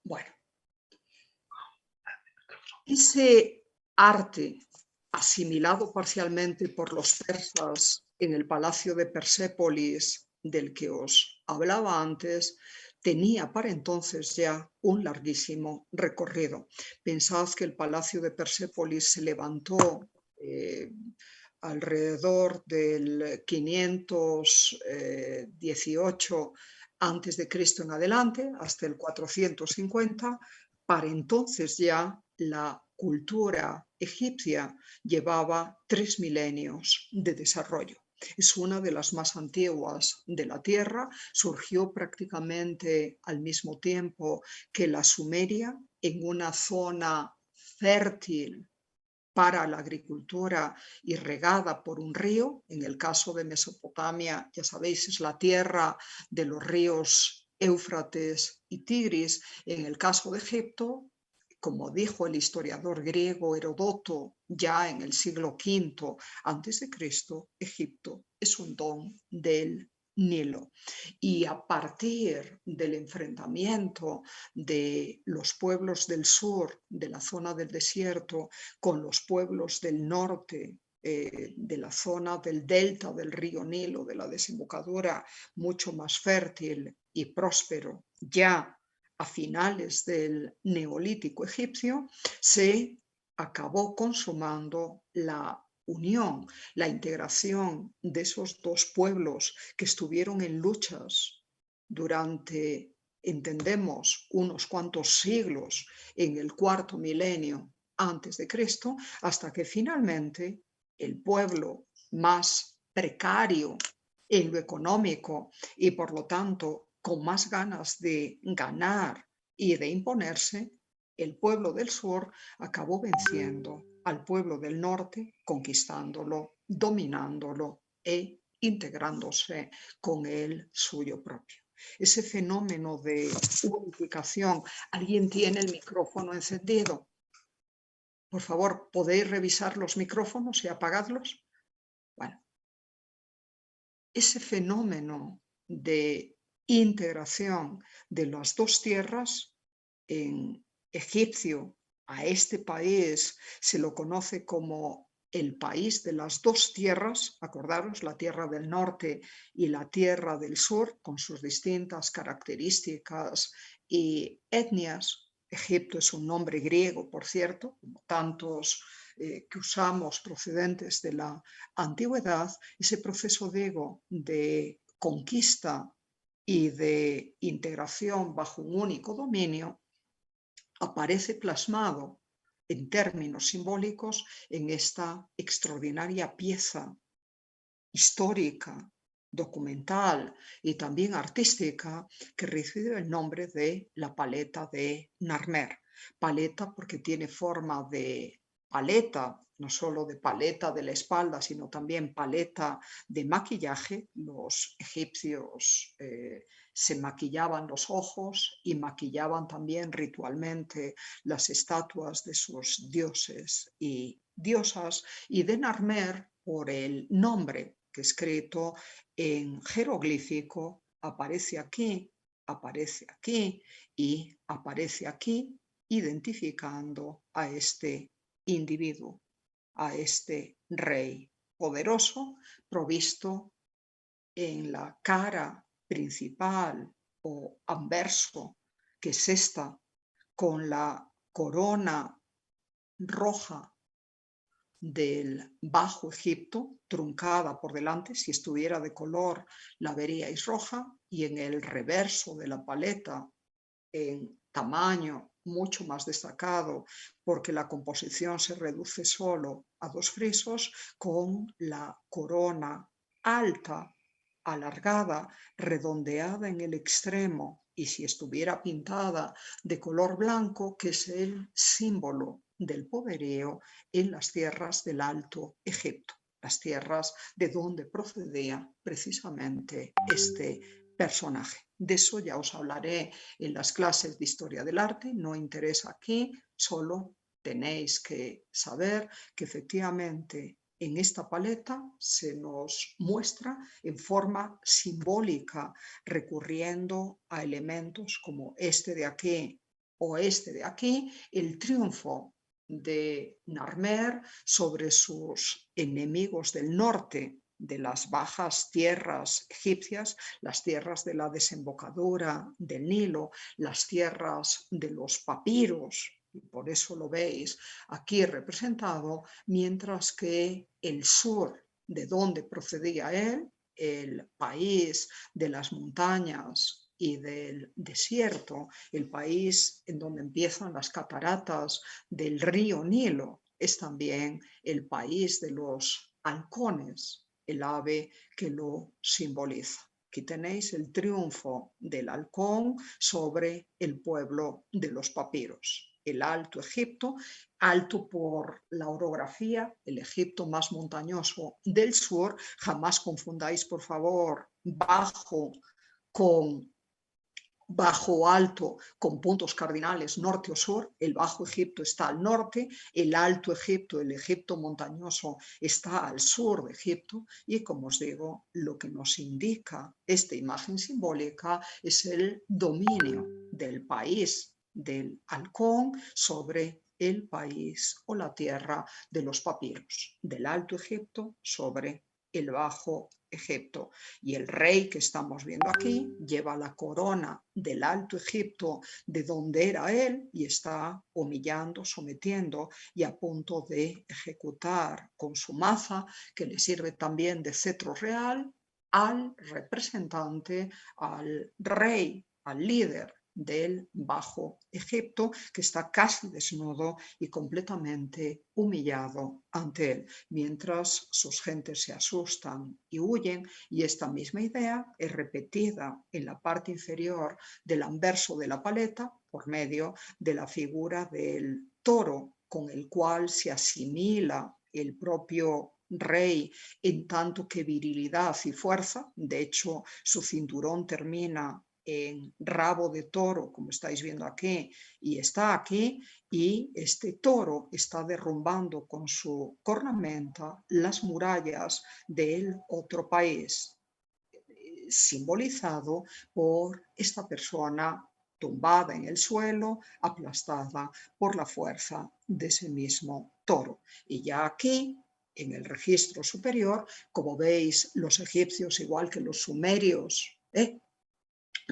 Speaker 1: Bueno, ese arte asimilado parcialmente por los persas en el palacio de Persépolis, del que os hablaba antes, tenía para entonces ya un larguísimo recorrido. Pensad que el palacio de Persépolis se levantó alrededor del 518 antes de Cristo en adelante, hasta el 450. Para entonces ya la cultura egipcia llevaba 3 milenios de desarrollo. Es una de las más antiguas de la Tierra, surgió prácticamente al mismo tiempo que la Sumeria, en una zona fértil para la agricultura y regada por un río. En el caso de Mesopotamia, ya sabéis, es la tierra de los ríos Éufrates y Tigris. En el caso de Egipto, como dijo el historiador griego Heródoto ya en el siglo V a.C., Egipto es un don del Nilo. Y a partir del enfrentamiento de los pueblos del sur, de la zona del desierto, con los pueblos del norte, de la zona del delta del río Nilo, de la desembocadura mucho más fértil y próspero, ya a finales del Neolítico egipcio, se acabó consumando la unión, la integración de esos dos pueblos que estuvieron en luchas durante, entendemos, unos cuantos siglos en el cuarto milenio antes de Cristo, hasta que finalmente el pueblo más precario en lo económico y por lo tanto con más ganas de ganar y de imponerse, el pueblo del sur acabó venciendo al pueblo del norte, conquistándolo, dominándolo e integrándose con el suyo propio. Ese fenómeno de unificación. ¿Alguien tiene el micrófono encendido? Por favor, ¿podéis revisar los micrófonos y apagadlos? Bueno, ese fenómeno de integración de las dos tierras, en egipcio a este país se lo conoce como el país de las dos tierras, acordaros, la tierra del norte y la tierra del sur, con sus distintas características y etnias. Egipto es un nombre griego, por cierto, como tantos que usamos procedentes de la antigüedad. Ese proceso de conquista y de integración bajo un único dominio aparece plasmado en términos simbólicos en esta extraordinaria pieza histórica, documental y también artística que recibe el nombre de la paleta de Narmer. Paleta porque tiene forma de paleta, no solo de paleta de la espalda, sino también paleta de maquillaje. Los egipcios se maquillaban los ojos y maquillaban también ritualmente las estatuas de sus dioses y diosas, y de Narmer por el nombre que escrito en jeroglífico aparece aquí y aparece aquí, identificando a este individuo, a este rey poderoso, provisto en la cara principal o anverso, que es esta, con la corona roja del Bajo Egipto, truncada por delante. Si estuviera de color la veríais roja, y en el reverso de la paleta, en tamaño mucho más destacado, porque la composición se reduce solo a dos frisos, con la corona alta, alargada, redondeada en el extremo, y si estuviera pintada de color blanco, que es el símbolo del poderío en las tierras del Alto Egipto. las tierras de donde procedía precisamente este personaje. De eso ya os hablaré en las clases de Historia del Arte, no interesa aquí, solo tenéis que saber que efectivamente en esta paleta se nos muestra en forma simbólica, recurriendo a elementos como este de aquí o este de aquí, el triunfo de Narmer sobre sus enemigos del norte, de las bajas tierras egipcias, las tierras de la desembocadura del Nilo, las tierras de los papiros, y por eso lo veis aquí representado, mientras que el sur, de donde procedía él, el país de las montañas y del desierto, el país en donde empiezan las cataratas del río Nilo, es también el país de los halcones, el ave que lo simboliza. Aquí tenéis el triunfo del halcón sobre el pueblo de los papiros. El Alto Egipto, alto por la orografía, el Egipto más montañoso del sur. Jamás confundáis, por favor, bajo alto con puntos cardinales norte o sur. El Bajo Egipto está al norte, el Alto Egipto, el Egipto montañoso, está al sur de Egipto, y como os digo, lo que nos indica esta imagen simbólica es el dominio del país del halcón sobre el país o la tierra de los papiros, del Alto Egipto sobre el Bajo Egipto. Y el rey que estamos viendo aquí lleva la corona del Alto Egipto, de donde era él, y está humillando, sometiendo y a punto de ejecutar con su maza, que le sirve también de cetro real, al representante, al rey, al líder del Bajo Egipto, que está casi desnudo y completamente humillado ante él, mientras sus gentes se asustan y huyen. Y esta misma idea es repetida en la parte inferior del anverso de la paleta por medio de la figura del toro, con el cual se asimila el propio rey en tanto que virilidad y fuerza. De hecho, su cinturón termina en rabo de toro, como estáis viendo aquí, y está aquí, y este toro está derrumbando con su cornamenta las murallas del otro país, simbolizado por esta persona tumbada en el suelo, aplastada por la fuerza de ese mismo toro. Y ya aquí, en el registro superior, como veis, los egipcios, igual que los sumerios,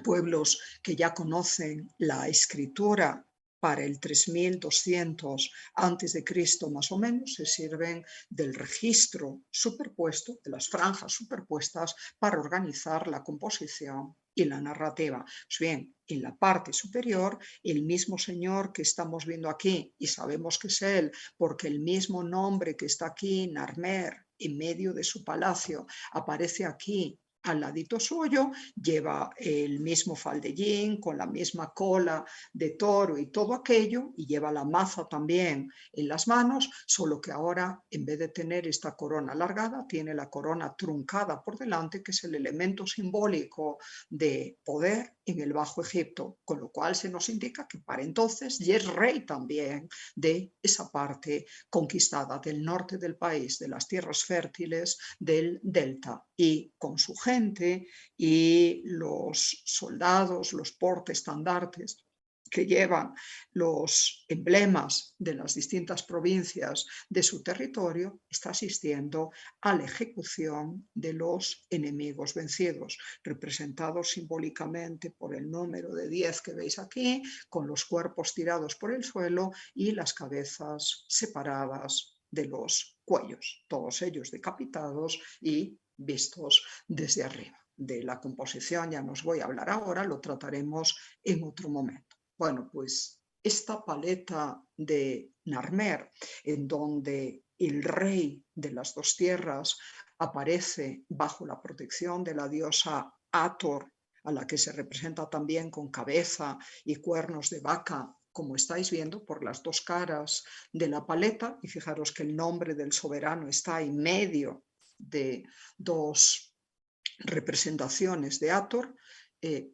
Speaker 1: pueblos que ya conocen la escritura para el 3200 a.C. más o menos, se sirven del registro superpuesto, de las franjas superpuestas, para organizar la composición y la narrativa. Pues bien, en la parte superior, el mismo señor que estamos viendo aquí, y sabemos que es él porque el mismo nombre que está aquí, Narmer, en medio de su palacio, aparece aquí al ladito suyo, lleva el mismo faldellín con la misma cola de toro y todo aquello, y lleva la maza también en las manos, solo que ahora, en vez de tener esta corona alargada, tiene la corona truncada por delante, que es el elemento simbólico de poder en el Bajo Egipto, con lo cual se nos indica que para entonces ya es rey también de esa parte conquistada del norte del país, de las tierras fértiles del delta, y con su gente y los soldados, los portaestandartes que llevan los emblemas de las distintas provincias de su territorio, está asistiendo a la ejecución de los enemigos vencidos, representados simbólicamente por el número de 10 que veis aquí, con los cuerpos tirados por el suelo y las cabezas separadas de los cuellos, todos ellos decapitados y vistos desde arriba. De la composición ya no os voy a hablar ahora, lo trataremos en otro momento. Bueno, pues esta paleta de Narmer, en donde el rey de las dos tierras aparece bajo la protección de la diosa Hathor, a la que se representa también con cabeza y cuernos de vaca como estáis viendo, por las dos caras de la paleta, y fijaros que el nombre del soberano está en medio de dos representaciones de Hathor,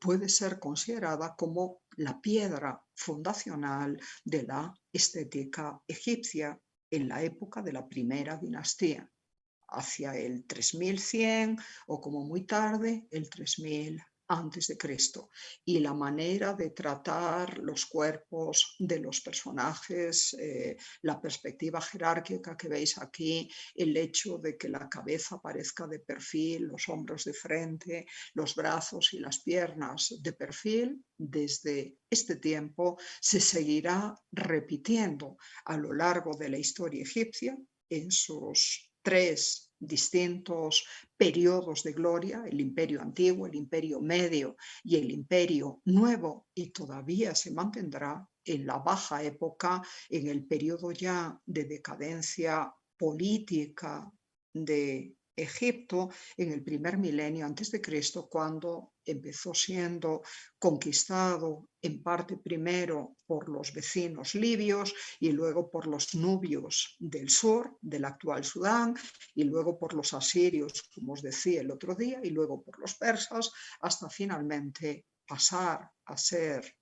Speaker 1: puede ser considerada como la piedra fundacional de la estética egipcia en la época de la primera dinastía, hacia el 3100 o como muy tarde el 3000 antes de Cristo, y la manera de tratar los cuerpos de los personajes, la perspectiva jerárquica que veis aquí, el hecho de que la cabeza aparezca de perfil, los hombros de frente, los brazos y las piernas de perfil, desde este tiempo se seguirá repitiendo a lo largo de la historia egipcia en sus tres distintos periodos de gloria, el imperio antiguo, el imperio medio y el imperio nuevo, y todavía se mantendrá en la baja época, en el periodo ya de decadencia política de Egipto, en el primer milenio antes de Cristo, cuando empezó siendo conquistado en parte primero por los vecinos libios y luego por los nubios del sur, del actual Sudán, y luego por los asirios, como os decía el otro día, y luego por los persas, hasta finalmente pasar a ser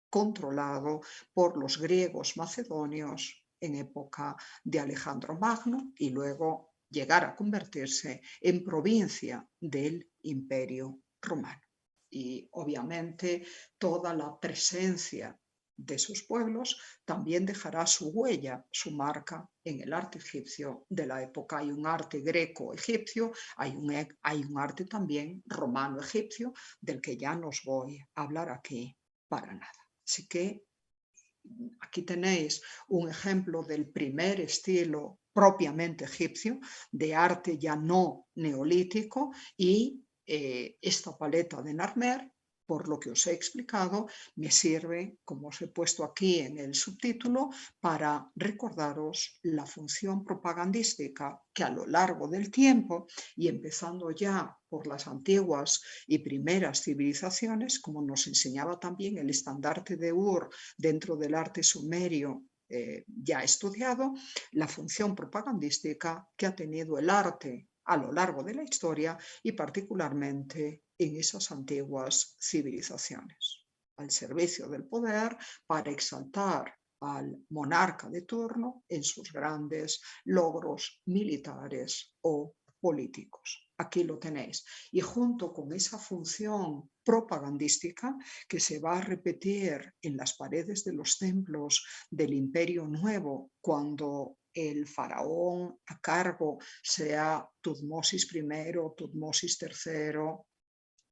Speaker 1: controlado por los griegos macedonios en época de Alejandro Magno y luego llegar a convertirse en provincia del Imperio Romano. Y obviamente toda la presencia de sus pueblos también dejará su huella, su marca en el arte egipcio de la época. Hay un arte greco-egipcio, hay un arte también romano-egipcio, del que ya no os voy a hablar aquí para nada. Así que aquí tenéis un ejemplo del primer estilo propiamente egipcio, de arte ya no neolítico, y esta paleta de Narmer, por lo que os he explicado, me sirve, como os he puesto aquí en el subtítulo, para recordaros la función propagandística que a lo largo del tiempo, y empezando ya por las antiguas y primeras civilizaciones, como nos enseñaba también el estandarte de Ur dentro del arte sumerio ya estudiado, la función propagandística que ha tenido el arte a lo largo de la historia y particularmente en esas antiguas civilizaciones, al servicio del poder para exaltar al monarca de turno en sus grandes logros militares o políticos. Aquí lo tenéis. Y junto con esa función propagandística que se va a repetir en las paredes de los templos del Imperio Nuevo, cuando el faraón a cargo sea Tutmosis I, Tutmosis III,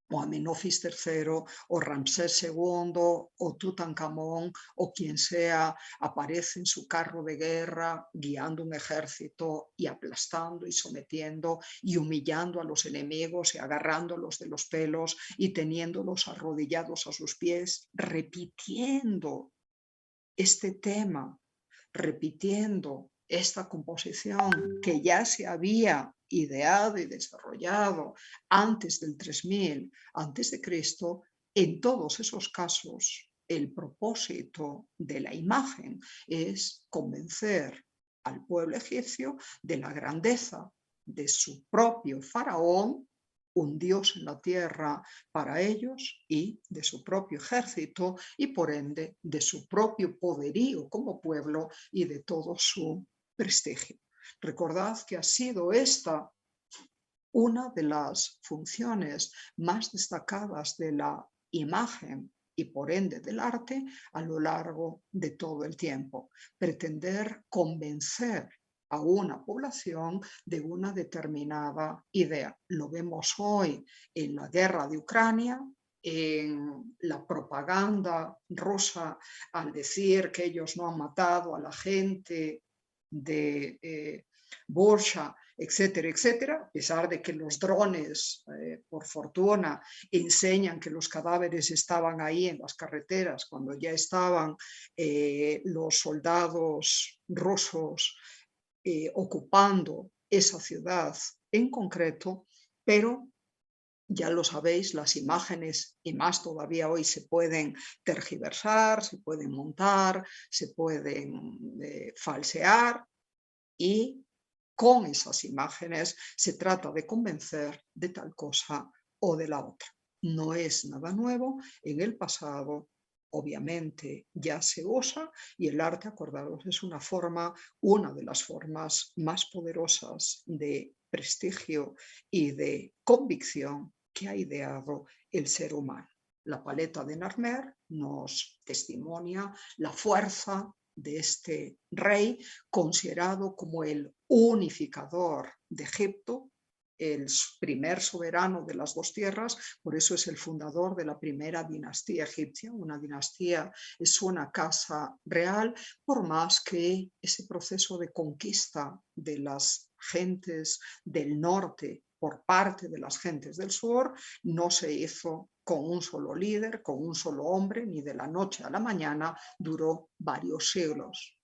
Speaker 1: o Amenofis III, o Ramsés II, o Tutankamón, o quien sea, aparece en su carro de guerra guiando un ejército y aplastando y sometiendo y humillando a los enemigos y agarrándolos de los pelos y teniéndolos arrodillados a sus pies, repitiendo este tema, repitiendo esta composición que ya se había ideado y desarrollado antes del 3000 antes de Cristo. En todos esos casos, el propósito de la imagen es convencer al pueblo egipcio de la grandeza de su propio faraón, un dios en la tierra para ellos, y de su propio ejército y por ende de su propio poderío como pueblo y de todo su prestigio. Recordad que ha sido esta una de las funciones más destacadas de la imagen y por ende del arte a lo largo de todo el tiempo. Pretender convencer a una población de una determinada idea. Lo vemos hoy en la guerra de Ucrania, en la propaganda rusa al decir que ellos no han matado a la gente de Bursha, etcétera, etcétera, a pesar de que los drones, por fortuna, enseñan que los cadáveres estaban ahí en las carreteras cuando ya estaban los soldados rusos ocupando esa ciudad en concreto, pero Ya lo sabéis, las imágenes, y más todavía hoy, se pueden tergiversar, se pueden montar, se pueden falsear, y con esas imágenes se trata de convencer de tal cosa o de la otra. No es nada nuevo, en el pasado obviamente ya se usa, y el arte, acordaros, es una de las formas más poderosas de prestigio y de convicción que ha ideado el ser humano. La paleta de Narmer nos testimonia la fuerza de este rey, considerado como el unificador de Egipto, el primer soberano de las dos tierras. Por eso es el fundador de la primera dinastía egipcia. Una dinastía es una casa real, por más que ese proceso de conquista de las gentes del norte por parte de las gentes del sur no se hizo con un solo líder, con un solo hombre, ni de la noche a la mañana. Duró varios siglos.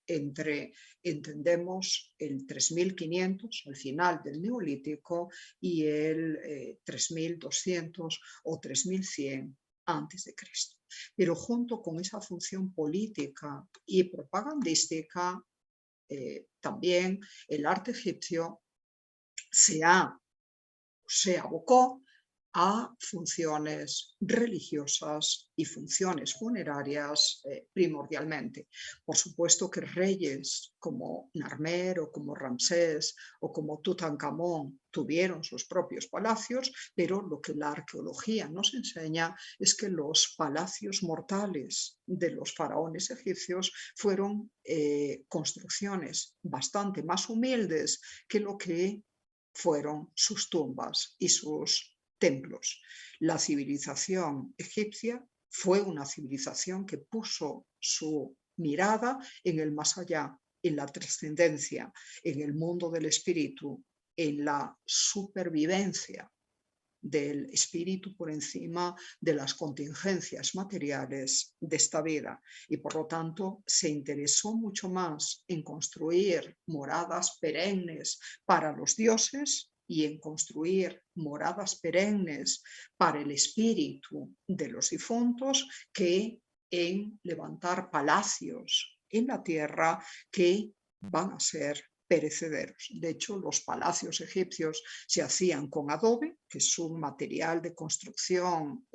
Speaker 1: Entendemos el 3500, el final del Neolítico, y el 3200 o 3100 antes de Cristo. Pero junto con esa función política y propagandística, también el arte egipcio se abocó a funciones religiosas y funciones funerarias primordialmente. Por supuesto que reyes como Narmer o como Ramsés o como Tutankamón tuvieron sus propios palacios, pero lo que la arqueología nos enseña es que los palacios mortales de los faraones egipcios fueron construcciones bastante más humildes que lo que fueron sus tumbas y sus templos. La civilización egipcia fue una civilización que puso su mirada en el más allá, en la trascendencia, en el mundo del espíritu, en la supervivencia del espíritu por encima de las contingencias materiales de esta vida, y por lo tanto se interesó mucho más en construir moradas perennes para los dioses y en construir moradas perennes para el espíritu de los difuntos que en levantar palacios en la tierra que van a ser perecederos. De hecho, los palacios egipcios se hacían con adobe, que es un material de construcción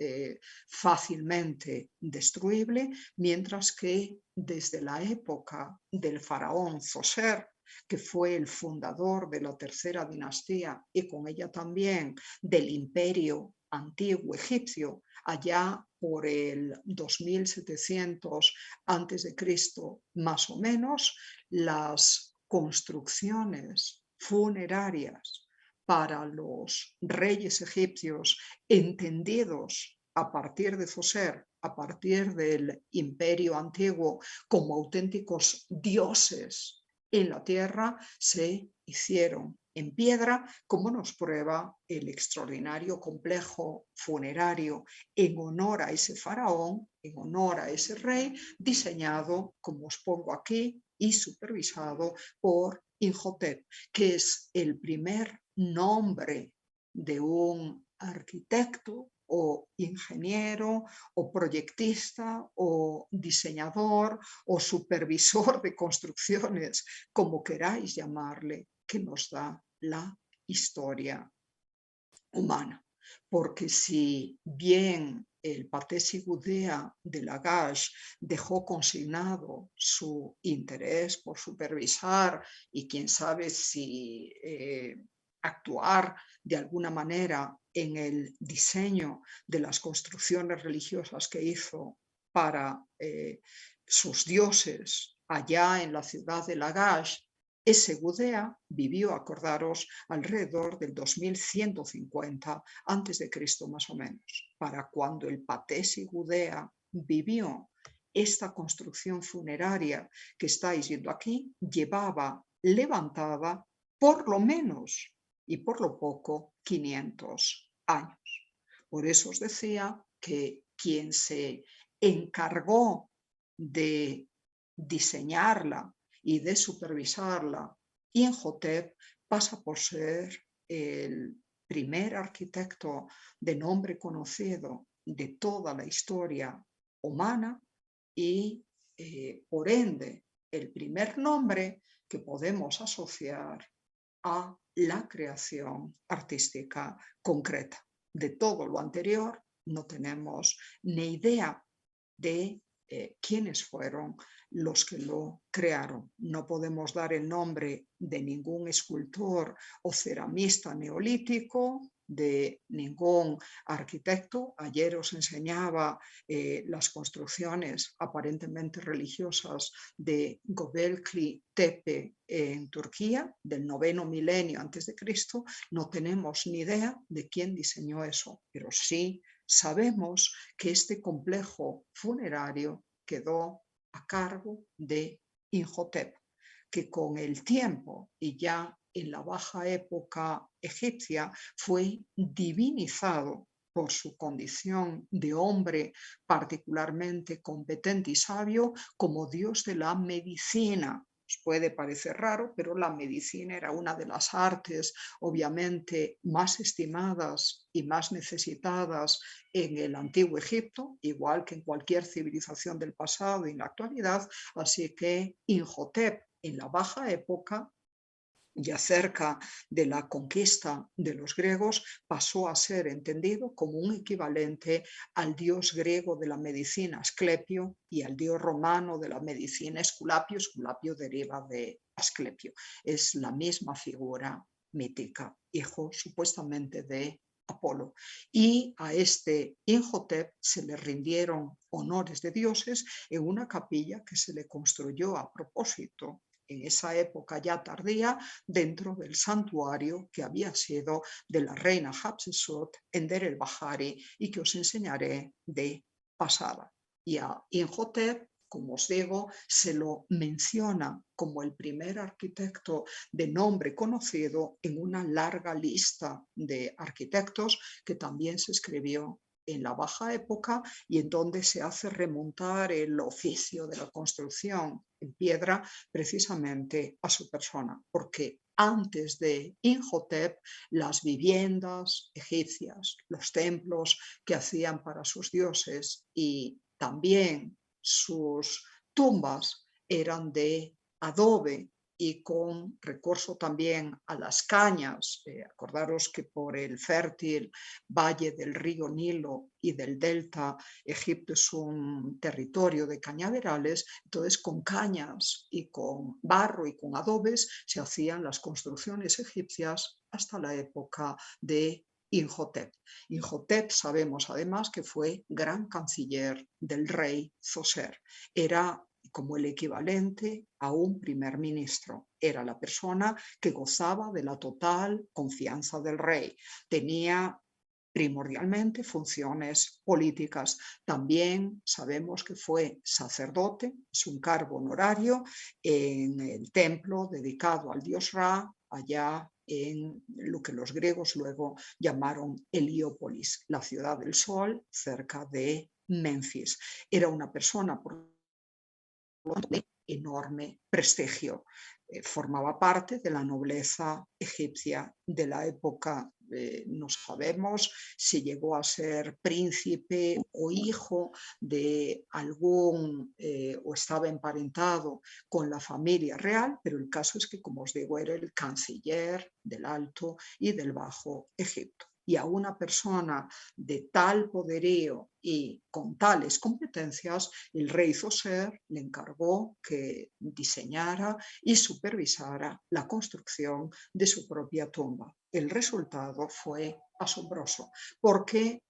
Speaker 1: fácilmente destruible, mientras que desde la época del faraón Zoser, que fue el fundador de la tercera dinastía y con ella también del imperio antiguo egipcio, allá por el 2700 a.C. más o menos, las construcciones funerarias para los reyes egipcios, entendidos a partir de Zoser, a partir del imperio antiguo, como auténticos dioses en la tierra, se hicieron en piedra, como nos prueba el extraordinario complejo funerario en honor a ese faraón, en honor a ese rey, diseñado, como os pongo aquí, y supervisado por Imhotep, que es el primer nombre de un arquitecto o ingeniero o proyectista o diseñador o supervisor de construcciones, como queráis llamarle, que nos da la historia humana. Porque si bien el Patesi Gudea de Lagash dejó consignado su interés por supervisar y quién sabe si actuar de alguna manera en el diseño de las construcciones religiosas que hizo para sus dioses allá en la ciudad de Lagash, ese Gudea vivió, acordaros, alrededor del 2150 a.C. más o menos. Para cuando el Patesi Gudea vivió, esta construcción funeraria que estáis viendo aquí llevaba levantada por lo menos y por lo poco 500 años. Por eso os decía que quien se encargó de diseñarla y de supervisarla, Imhotep, pasa por ser el primer arquitecto de nombre conocido de toda la historia humana y, por ende, el primer nombre que podemos asociar a la creación artística concreta. De todo lo anterior no tenemos ni idea de quiénes fueron los que lo crearon. No podemos dar el nombre de ningún escultor o ceramista neolítico, de ningún arquitecto. Ayer os enseñaba las construcciones aparentemente religiosas de Göbekli Tepe en Turquía, del 9º milenio antes de Cristo. No tenemos ni idea de quién diseñó eso, pero sí sabemos que este complejo funerario quedó a cargo de Imhotep, que con el tiempo y ya en la baja época egipcia fue divinizado por su condición de hombre particularmente competente y sabio como dios de la medicina. Os puede parecer raro, pero la medicina era una de las artes obviamente más estimadas y más necesitadas en el antiguo Egipto, igual que en cualquier civilización del pasado y en la actualidad. Así que Imhotep en la baja época, ya cerca de la conquista de los griegos, pasó a ser entendido como un equivalente al dios griego de la medicina Asclepio y al dios romano de la medicina Esculapio. Esculapio deriva de Asclepio. Es la misma figura mítica, hijo supuestamente de Apolo. Y a este Imhotep se le rindieron honores de dioses en una capilla que se le construyó a propósito en esa época ya tardía, dentro del santuario que había sido de la reina Hatshepsut en Der el Bahari y que os enseñaré de pasada. Y a Imhotep, como os digo, se lo menciona como el primer arquitecto de nombre conocido en una larga lista de arquitectos que también se escribió en la baja época y en donde se hace remontar el oficio de la construcción en piedra precisamente a su persona, porque antes de Imhotep las viviendas egipcias, los templos que hacían para sus dioses y también sus tumbas eran de adobe y con recurso también a las cañas. Acordaros que por el fértil valle del río Nilo y del delta, Egipto es un territorio de cañaverales, entonces con cañas y con barro y con adobes se hacían las construcciones egipcias hasta la época de Imhotep. Imhotep sabemos además que fue gran canciller del rey Zoser. Era como el equivalente a un primer ministro. Era la persona que gozaba de la total confianza del rey. Tenía primordialmente funciones políticas. También sabemos que fue sacerdote, es un cargo honorario en el templo dedicado al dios Ra, allá en lo que los griegos luego llamaron Heliópolis, la ciudad del sol, cerca de Menfis. Era una persona de enorme prestigio. Formaba parte de la nobleza egipcia de la época. No sabemos si llegó a ser príncipe o hijo de algún o estaba emparentado con la familia real, pero el caso es que, como os digo, era el canciller del Alto y del Bajo Egipto. Y a una persona de tal poderío y con tales competencias, el rey Zoser le encargó que diseñara y supervisara la construcción de su propia tumba. El resultado fue asombroso porque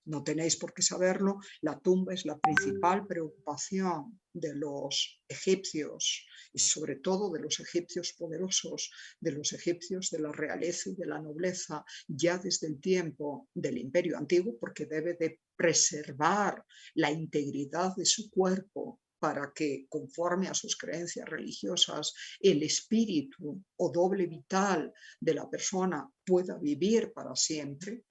Speaker 1: no tenéis por qué saberlo, la tumba es la principal preocupación de los egipcios y sobre todo de los egipcios poderosos, de los egipcios de la realeza y de la nobleza ya desde el tiempo del Imperio Antiguo, porque debe de preservar la integridad de su cuerpo para que, conforme a sus creencias religiosas, el espíritu o doble vital de la persona pueda vivir para siempre.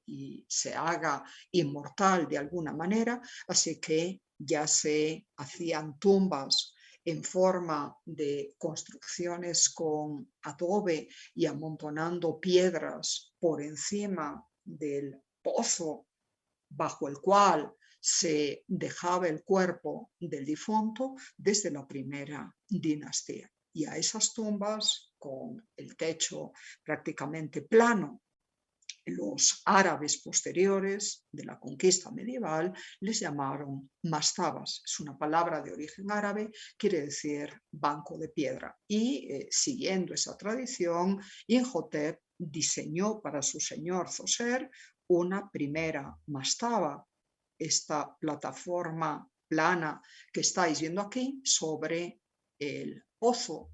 Speaker 1: Y se haga inmortal de alguna manera, así que ya se hacían tumbas en forma de construcciones con adobe y amontonando piedras por encima del pozo bajo el cual se dejaba el cuerpo del difunto desde la primera dinastía. Y a esas tumbas, con el techo prácticamente plano, los árabes posteriores de la conquista medieval les llamaron mastabas. Es una palabra de origen árabe, quiere decir banco de piedra. Y siguiendo esa tradición, Imhotep diseñó para su señor Zoser una primera mastaba, esta plataforma plana que estáis viendo aquí sobre el pozo,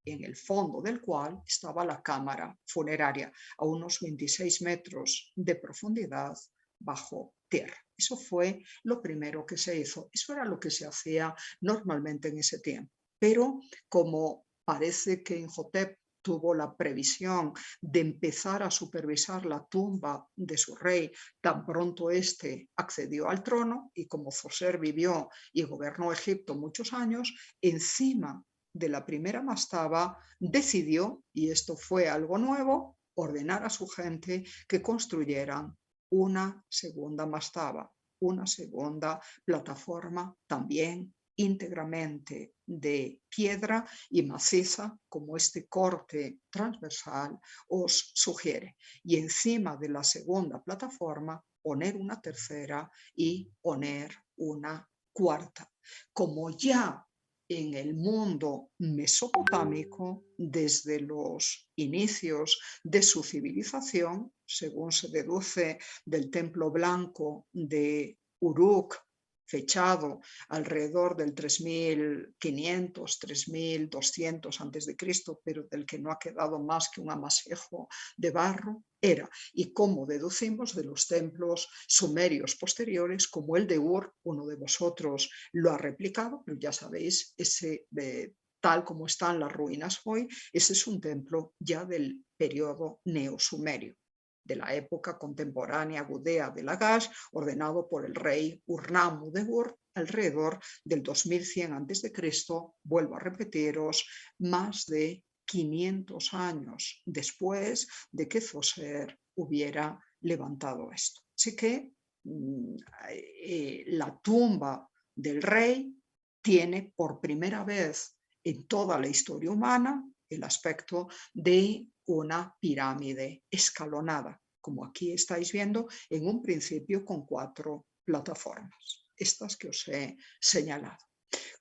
Speaker 1: en el fondo del cual estaba la cámara funeraria, a unos 26 metros de profundidad bajo tierra. Eso fue lo primero que se hizo. Eso era lo que se hacía normalmente en ese tiempo. Pero como parece que Imhotep tuvo la previsión de empezar a supervisar la tumba de su rey tan pronto éste accedió al trono, y como Zoser vivió y gobernó Egipto muchos años, encima de la primera mastaba decidió, y esto fue algo nuevo, ordenar a su gente que construyeran una segunda mastaba, una segunda plataforma también íntegramente de piedra y maciza, como este corte transversal os sugiere. Y encima de la segunda plataforma poner una tercera y poner una cuarta. Como ya en el mundo mesopotámico, desde los inicios de su civilización, según se deduce del templo blanco de Uruk, fechado alrededor del 3500, 3200 a.C., pero del que no ha quedado más que un amasijo de barro, era, y como deducimos de los templos sumerios posteriores, como el de Ur, uno de vosotros lo ha replicado, pero ya sabéis, ese tal como están las ruinas hoy, ese es un templo ya del periodo neosumerio, de la época contemporánea gudea de Lagash, ordenado por el rey Urnammu de Ur alrededor del 2100 a.C., vuelvo a repetiros, más de 500 años después de que Zoser hubiera levantado esto. Así que la tumba del rey tiene por primera vez en toda la historia humana el aspecto de una pirámide escalonada, como aquí estáis viendo, en un principio con 4 plataformas, estas que os he señalado.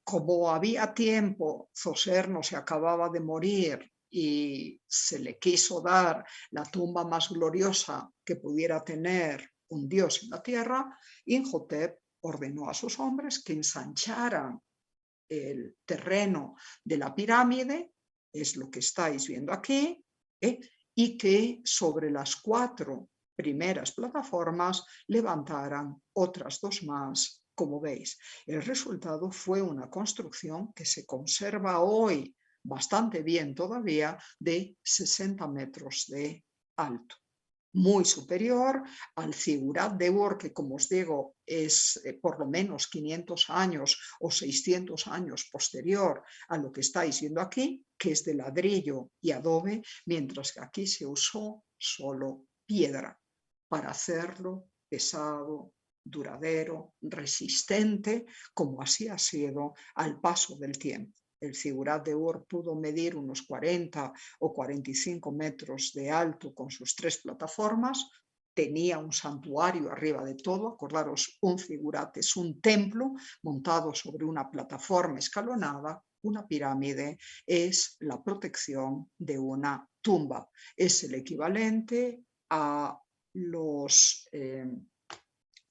Speaker 1: Como había tiempo, Zoser no se acababa de morir y se le quiso dar la tumba más gloriosa que pudiera tener un dios en la tierra, Imhotep ordenó a sus hombres que ensancharan el terreno de la pirámide, es lo que estáis viendo aquí, y que sobre las 4 primeras plataformas levantaran otras 2 más, como veis. El resultado fue una construcción que se conserva hoy bastante bien todavía, de 60 metros de alto, muy superior al Zigurat de Ur, que como os digo es por lo menos 500 años o 600 años posterior a lo que estáis viendo aquí, que es de ladrillo y adobe, mientras que aquí se usó solo piedra para hacerlo pesado, duradero, resistente, como así ha sido al paso del tiempo. El Zigurat de Ur pudo medir unos 40 o 45 metros de alto con sus 3 plataformas, tenía un santuario arriba de todo. Acordaros, un Zigurat es un templo montado sobre una plataforma escalonada. Una pirámide es la protección de una tumba, es el equivalente a los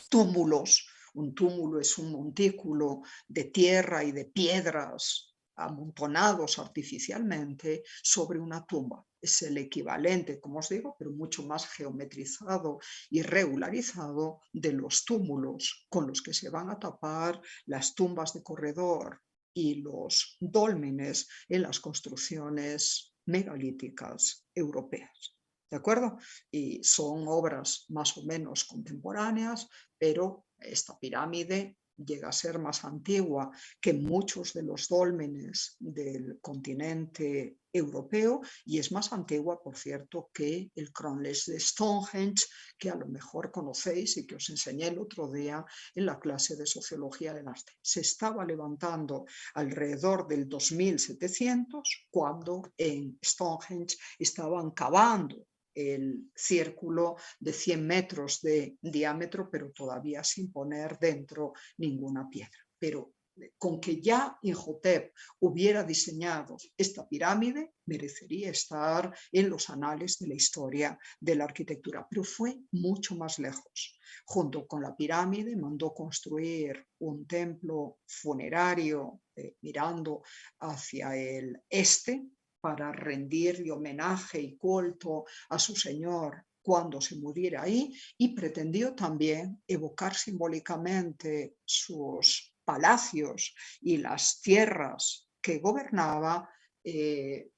Speaker 1: túmulos. Un túmulo es un montículo de tierra y de piedras amontonados artificialmente sobre una tumba. Es el equivalente, como os digo, pero mucho más geometrizado y regularizado de los túmulos con los que se van a tapar las tumbas de corredor y los dólmenes en las construcciones megalíticas europeas. ¿De acuerdo? Y son obras más o menos contemporáneas, pero esta pirámide llega a ser más antigua que muchos de los dólmenes del continente europeo y es más antigua, por cierto, que el Cronlees de Stonehenge, que a lo mejor conocéis y que os enseñé el otro día en la clase de Sociología del Arte. Se estaba levantando alrededor del 2700 cuando en Stonehenge estaban cavando el círculo de 100 metros de diámetro, pero todavía sin poner dentro ninguna piedra. Pero con que ya Imhotep hubiera diseñado esta pirámide, merecería estar en los anales de la historia de la arquitectura, pero fue mucho más lejos. Junto con la pirámide mandó construir un templo funerario mirando hacia el este, para rendirle homenaje y culto a su señor cuando se muriera ahí, y pretendió también evocar simbólicamente sus palacios y las tierras que gobernaba,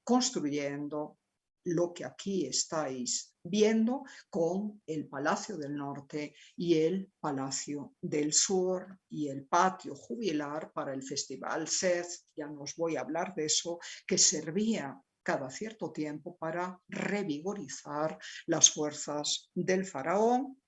Speaker 1: construyendo lo que aquí estáis viendo con el Palacio del Norte y el Palacio del Sur y el patio jubilar para el Festival Seth, ya no os voy a hablar de eso, que servía cada cierto tiempo para revigorizar las fuerzas del faraón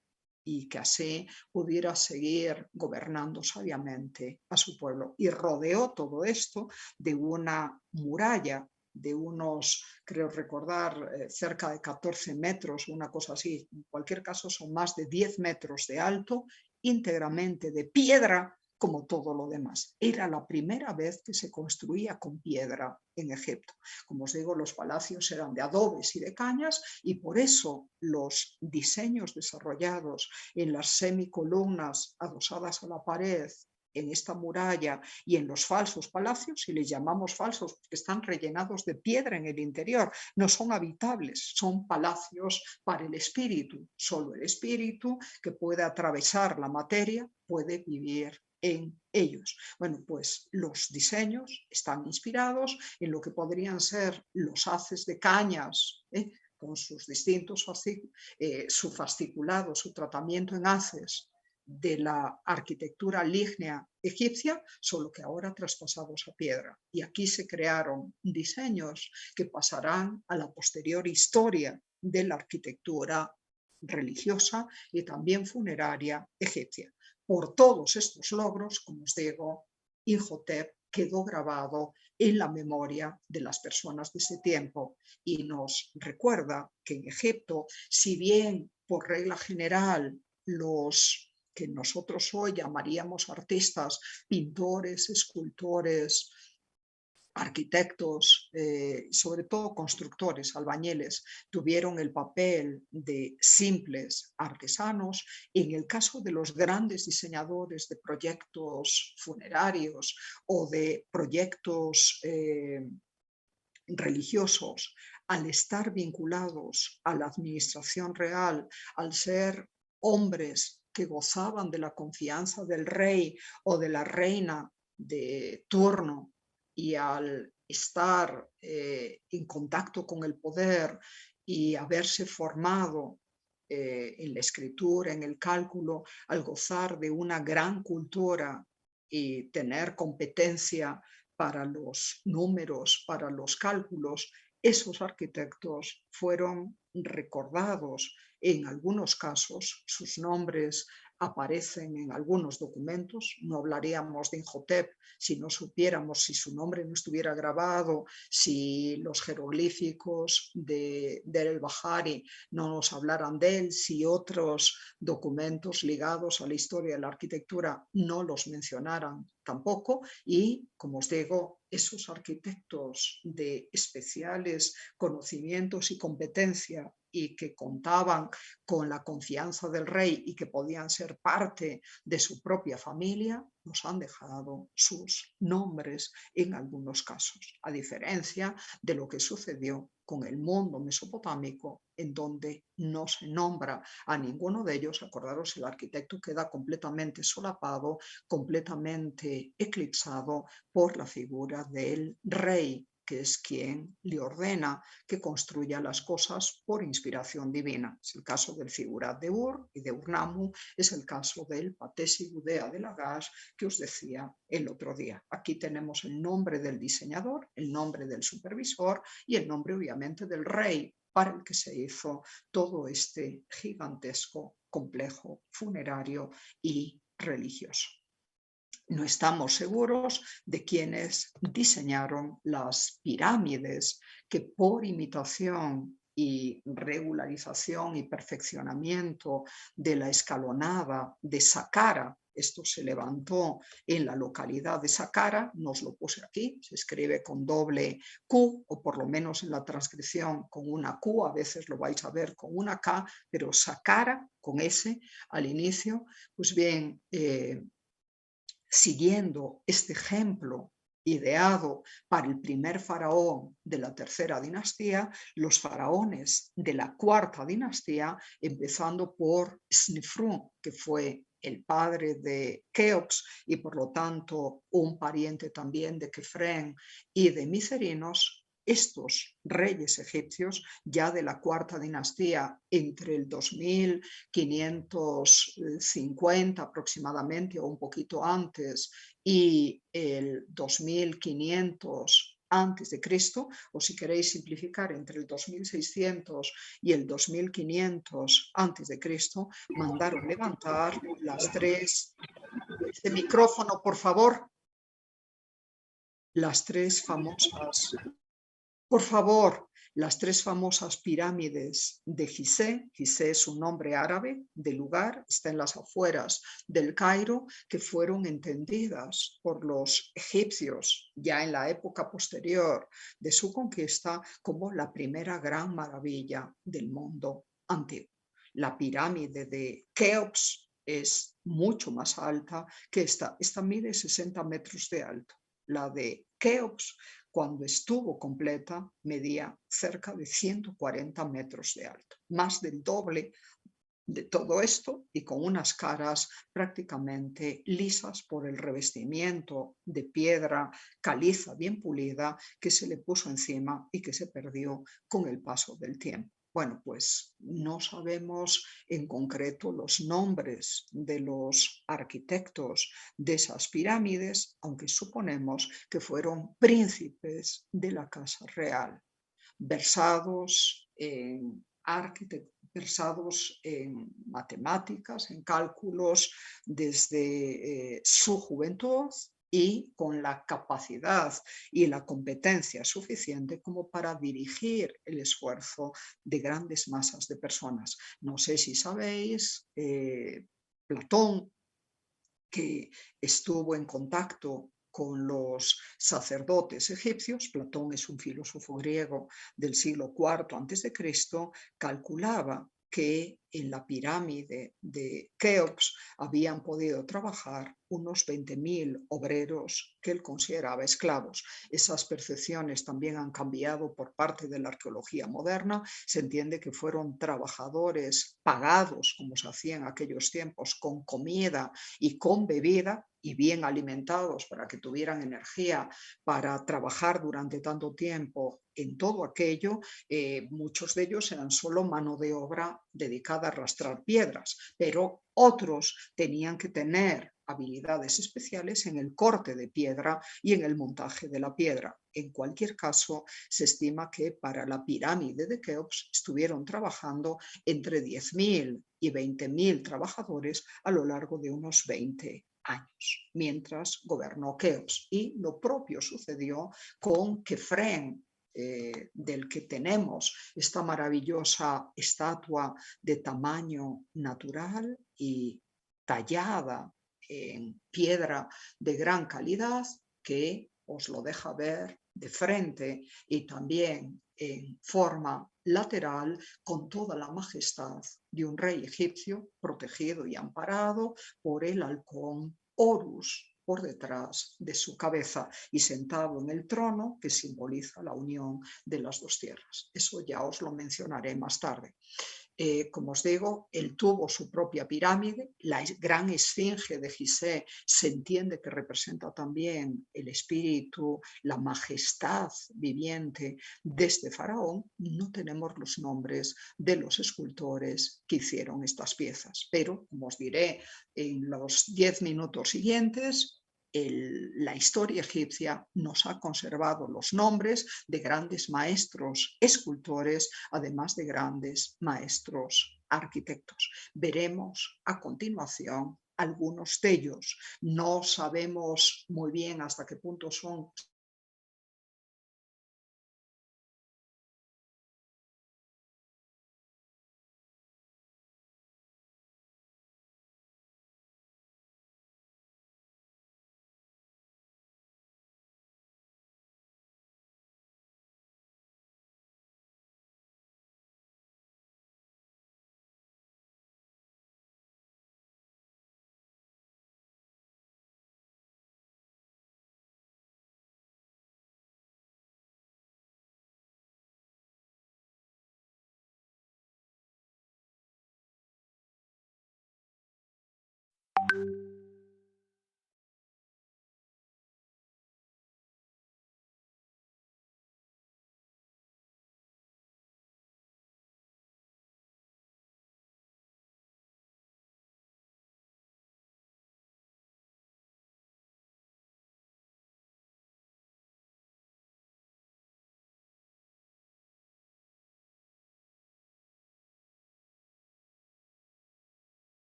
Speaker 1: y que así pudiera seguir gobernando sabiamente a su pueblo. Y rodeó todo esto de una muralla de unos, creo recordar, cerca de 14 metros, una cosa así, en cualquier caso son más de 10 metros de alto, íntegramente de piedra, como todo lo demás. Era la primera vez que se construía con piedra en Egipto. Como os digo, los palacios eran de adobes y de cañas y por eso los diseños desarrollados en las semicolumnas adosadas a la pared, en esta muralla y en los falsos palacios, y les llamamos falsos porque están rellenados de piedra en el interior, no son habitables, son palacios para el espíritu. Solo el espíritu que puede atravesar la materia puede vivir en ellos. Bueno, pues los diseños están inspirados en lo que podrían ser los haces de cañas, con sus distintos su fasciculado, su tratamiento en haces de la arquitectura lígnea egipcia, solo que ahora traspasados a piedra. Y aquí se crearon diseños que pasarán a la posterior historia de la arquitectura religiosa y también funeraria egipcia. Por todos estos logros, como os digo, Imhotep quedó grabado en la memoria de las personas de ese tiempo y nos recuerda que en Egipto, si bien por regla general los que nosotros hoy llamaríamos artistas, pintores, escultores, arquitectos, sobre todo constructores, albañiles, tuvieron el papel de simples artesanos. En el caso de los grandes diseñadores de proyectos funerarios o de proyectos religiosos, al estar vinculados a la administración real, al ser hombres que gozaban de la confianza del rey o de la reina de turno, y al estar en contacto con el poder y haberse formado en la escritura, en el cálculo, al gozar de una gran cultura y tener competencia para los números, para los cálculos, esos arquitectos fueron recordados. En algunos casos sus nombres aparecen en algunos documentos. No hablaríamos de Imhotep si no supiéramos, si su nombre no estuviera grabado, si los jeroglíficos de el-Bahari no nos hablaran de él, si otros documentos ligados a la historia de la arquitectura no los mencionaran tampoco. Y, como os digo, esos arquitectos de especiales conocimientos y competencia y que contaban con la confianza del rey y que podían ser parte de su propia familia, nos han dejado sus nombres en algunos casos, a diferencia de lo que sucedió con el mundo mesopotámico, en donde no se nombra a ninguno de ellos. Acordaros, el arquitecto queda completamente solapado, completamente eclipsado por la figura del rey que es quien le ordena que construya las cosas por inspiración divina. Es el caso del Figurat de Ur y de Ur-Nammu, es el caso del Patesi Gudea de Lagash que os decía el otro día. Aquí tenemos el nombre del diseñador, el nombre del supervisor y el nombre obviamente del rey para el que se hizo todo este gigantesco complejo funerario y religioso. No estamos seguros de quienes diseñaron las pirámides que por imitación y regularización y perfeccionamiento de la escalonada de Saqqara, esto se levantó en la localidad de Saqqara, no os lo puse aquí, se escribe con doble Q, o por lo menos en la transcripción con una Q, a veces lo vais a ver con una K, pero Saqqara con S al inicio, pues bien, siguiendo este ejemplo ideado para el primer faraón de la tercera dinastía, los faraones de la cuarta dinastía, empezando por Snefru, que fue el padre de Keops y por lo tanto un pariente también de Kefren y de Micerinos, estos reyes egipcios ya de la cuarta dinastía entre el 2550 aproximadamente o un poquito antes y el 2500 antes de Cristo, o si queréis simplificar entre el 2600 y el 2500 antes de Cristo, mandaron levantar las tres, este micrófono por favor, las tres famosas, por favor, las tres famosas pirámides de Gizeh. Gizeh es un nombre árabe de lugar, está en las afueras del Cairo, que fueron entendidas por los egipcios ya en la época posterior de su conquista como la primera gran maravilla del mundo antiguo. La pirámide de Keops es mucho más alta que esta. Esta mide 60 metros de alto. La de Keops, cuando estuvo completa, medía cerca de 140 metros de alto, más del doble de todo esto y con unas caras prácticamente lisas por el revestimiento de piedra caliza bien pulida que se le puso encima y que se perdió con el paso del tiempo. Bueno, pues no sabemos en concreto los nombres de los arquitectos de esas pirámides, aunque suponemos que fueron príncipes de la casa real, versados en matemáticas, en cálculos desde su juventud y con la capacidad y la competencia suficiente como para dirigir el esfuerzo de grandes masas de personas. No sé si sabéis, Platón, que estuvo en contacto con los sacerdotes egipcios, Platón es un filósofo griego del siglo IV a.C., calculaba que en la pirámide de Keops habían podido trabajar unos 20.000 obreros que él consideraba esclavos. Esas percepciones también han cambiado por parte de la arqueología moderna. Se entiende que fueron trabajadores pagados, como se hacía en aquellos tiempos, con comida y con bebida, y bien alimentados para que tuvieran energía para trabajar durante tanto tiempo en todo aquello. Muchos de ellos eran solo mano de obra dedicada a arrastrar piedras, pero otros tenían que tener habilidades especiales en el corte de piedra y en el montaje de la piedra. En cualquier caso, se estima que para la pirámide de Keops estuvieron trabajando entre 10.000 y 20.000 trabajadores a lo largo de unos 20 años, mientras gobernó Keops. Y lo propio sucedió con Kefren, del que tenemos esta maravillosa estatua de tamaño natural y tallada en piedra de gran calidad, que os lo deja ver de frente y también en forma lateral, con toda la majestad de un rey egipcio protegido y amparado por el halcón Horus por detrás de su cabeza y sentado en el trono que simboliza la unión de las dos tierras. Eso ya os lo mencionaré más tarde. Como os digo, él tuvo su propia pirámide, la gran esfinge de Gizeh se entiende que representa también el espíritu, la majestad viviente de este faraón. No tenemos los nombres de los escultores que hicieron estas piezas, pero como os diré en los 10 minutos siguientes, la historia egipcia nos ha conservado los nombres de grandes maestros escultores, además de grandes maestros arquitectos. Veremos a continuación algunos de ellos. No sabemos muy bien hasta qué punto son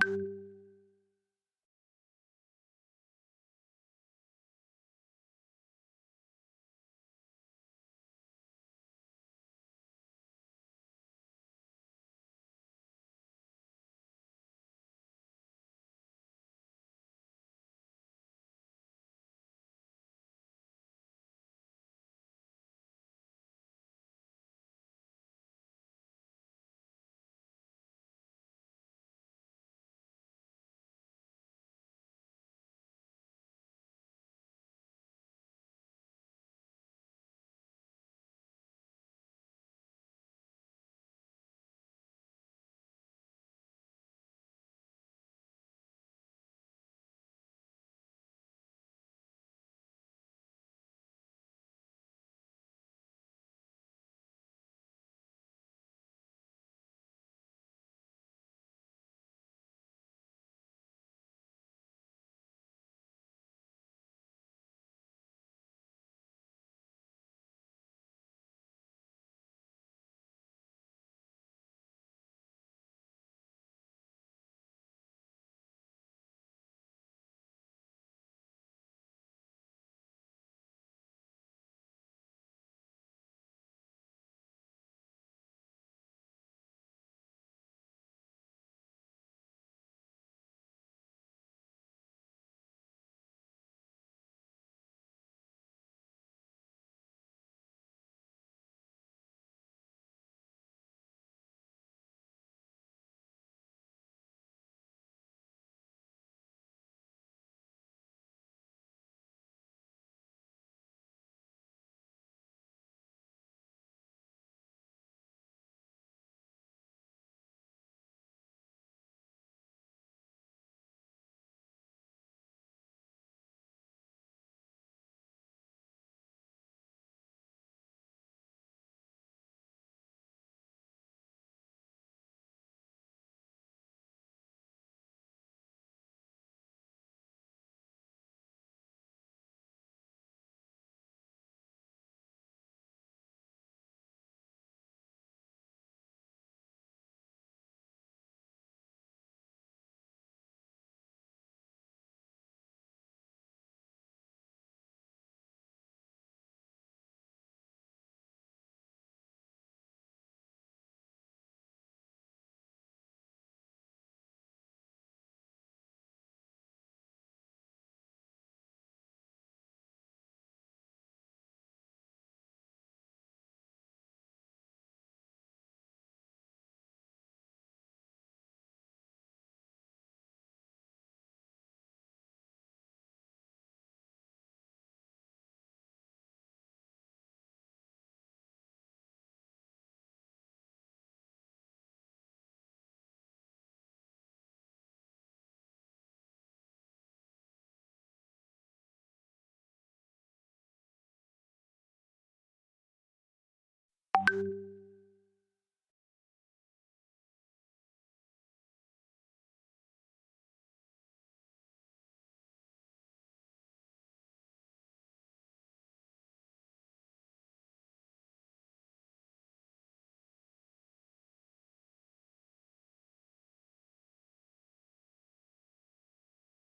Speaker 1: Chao.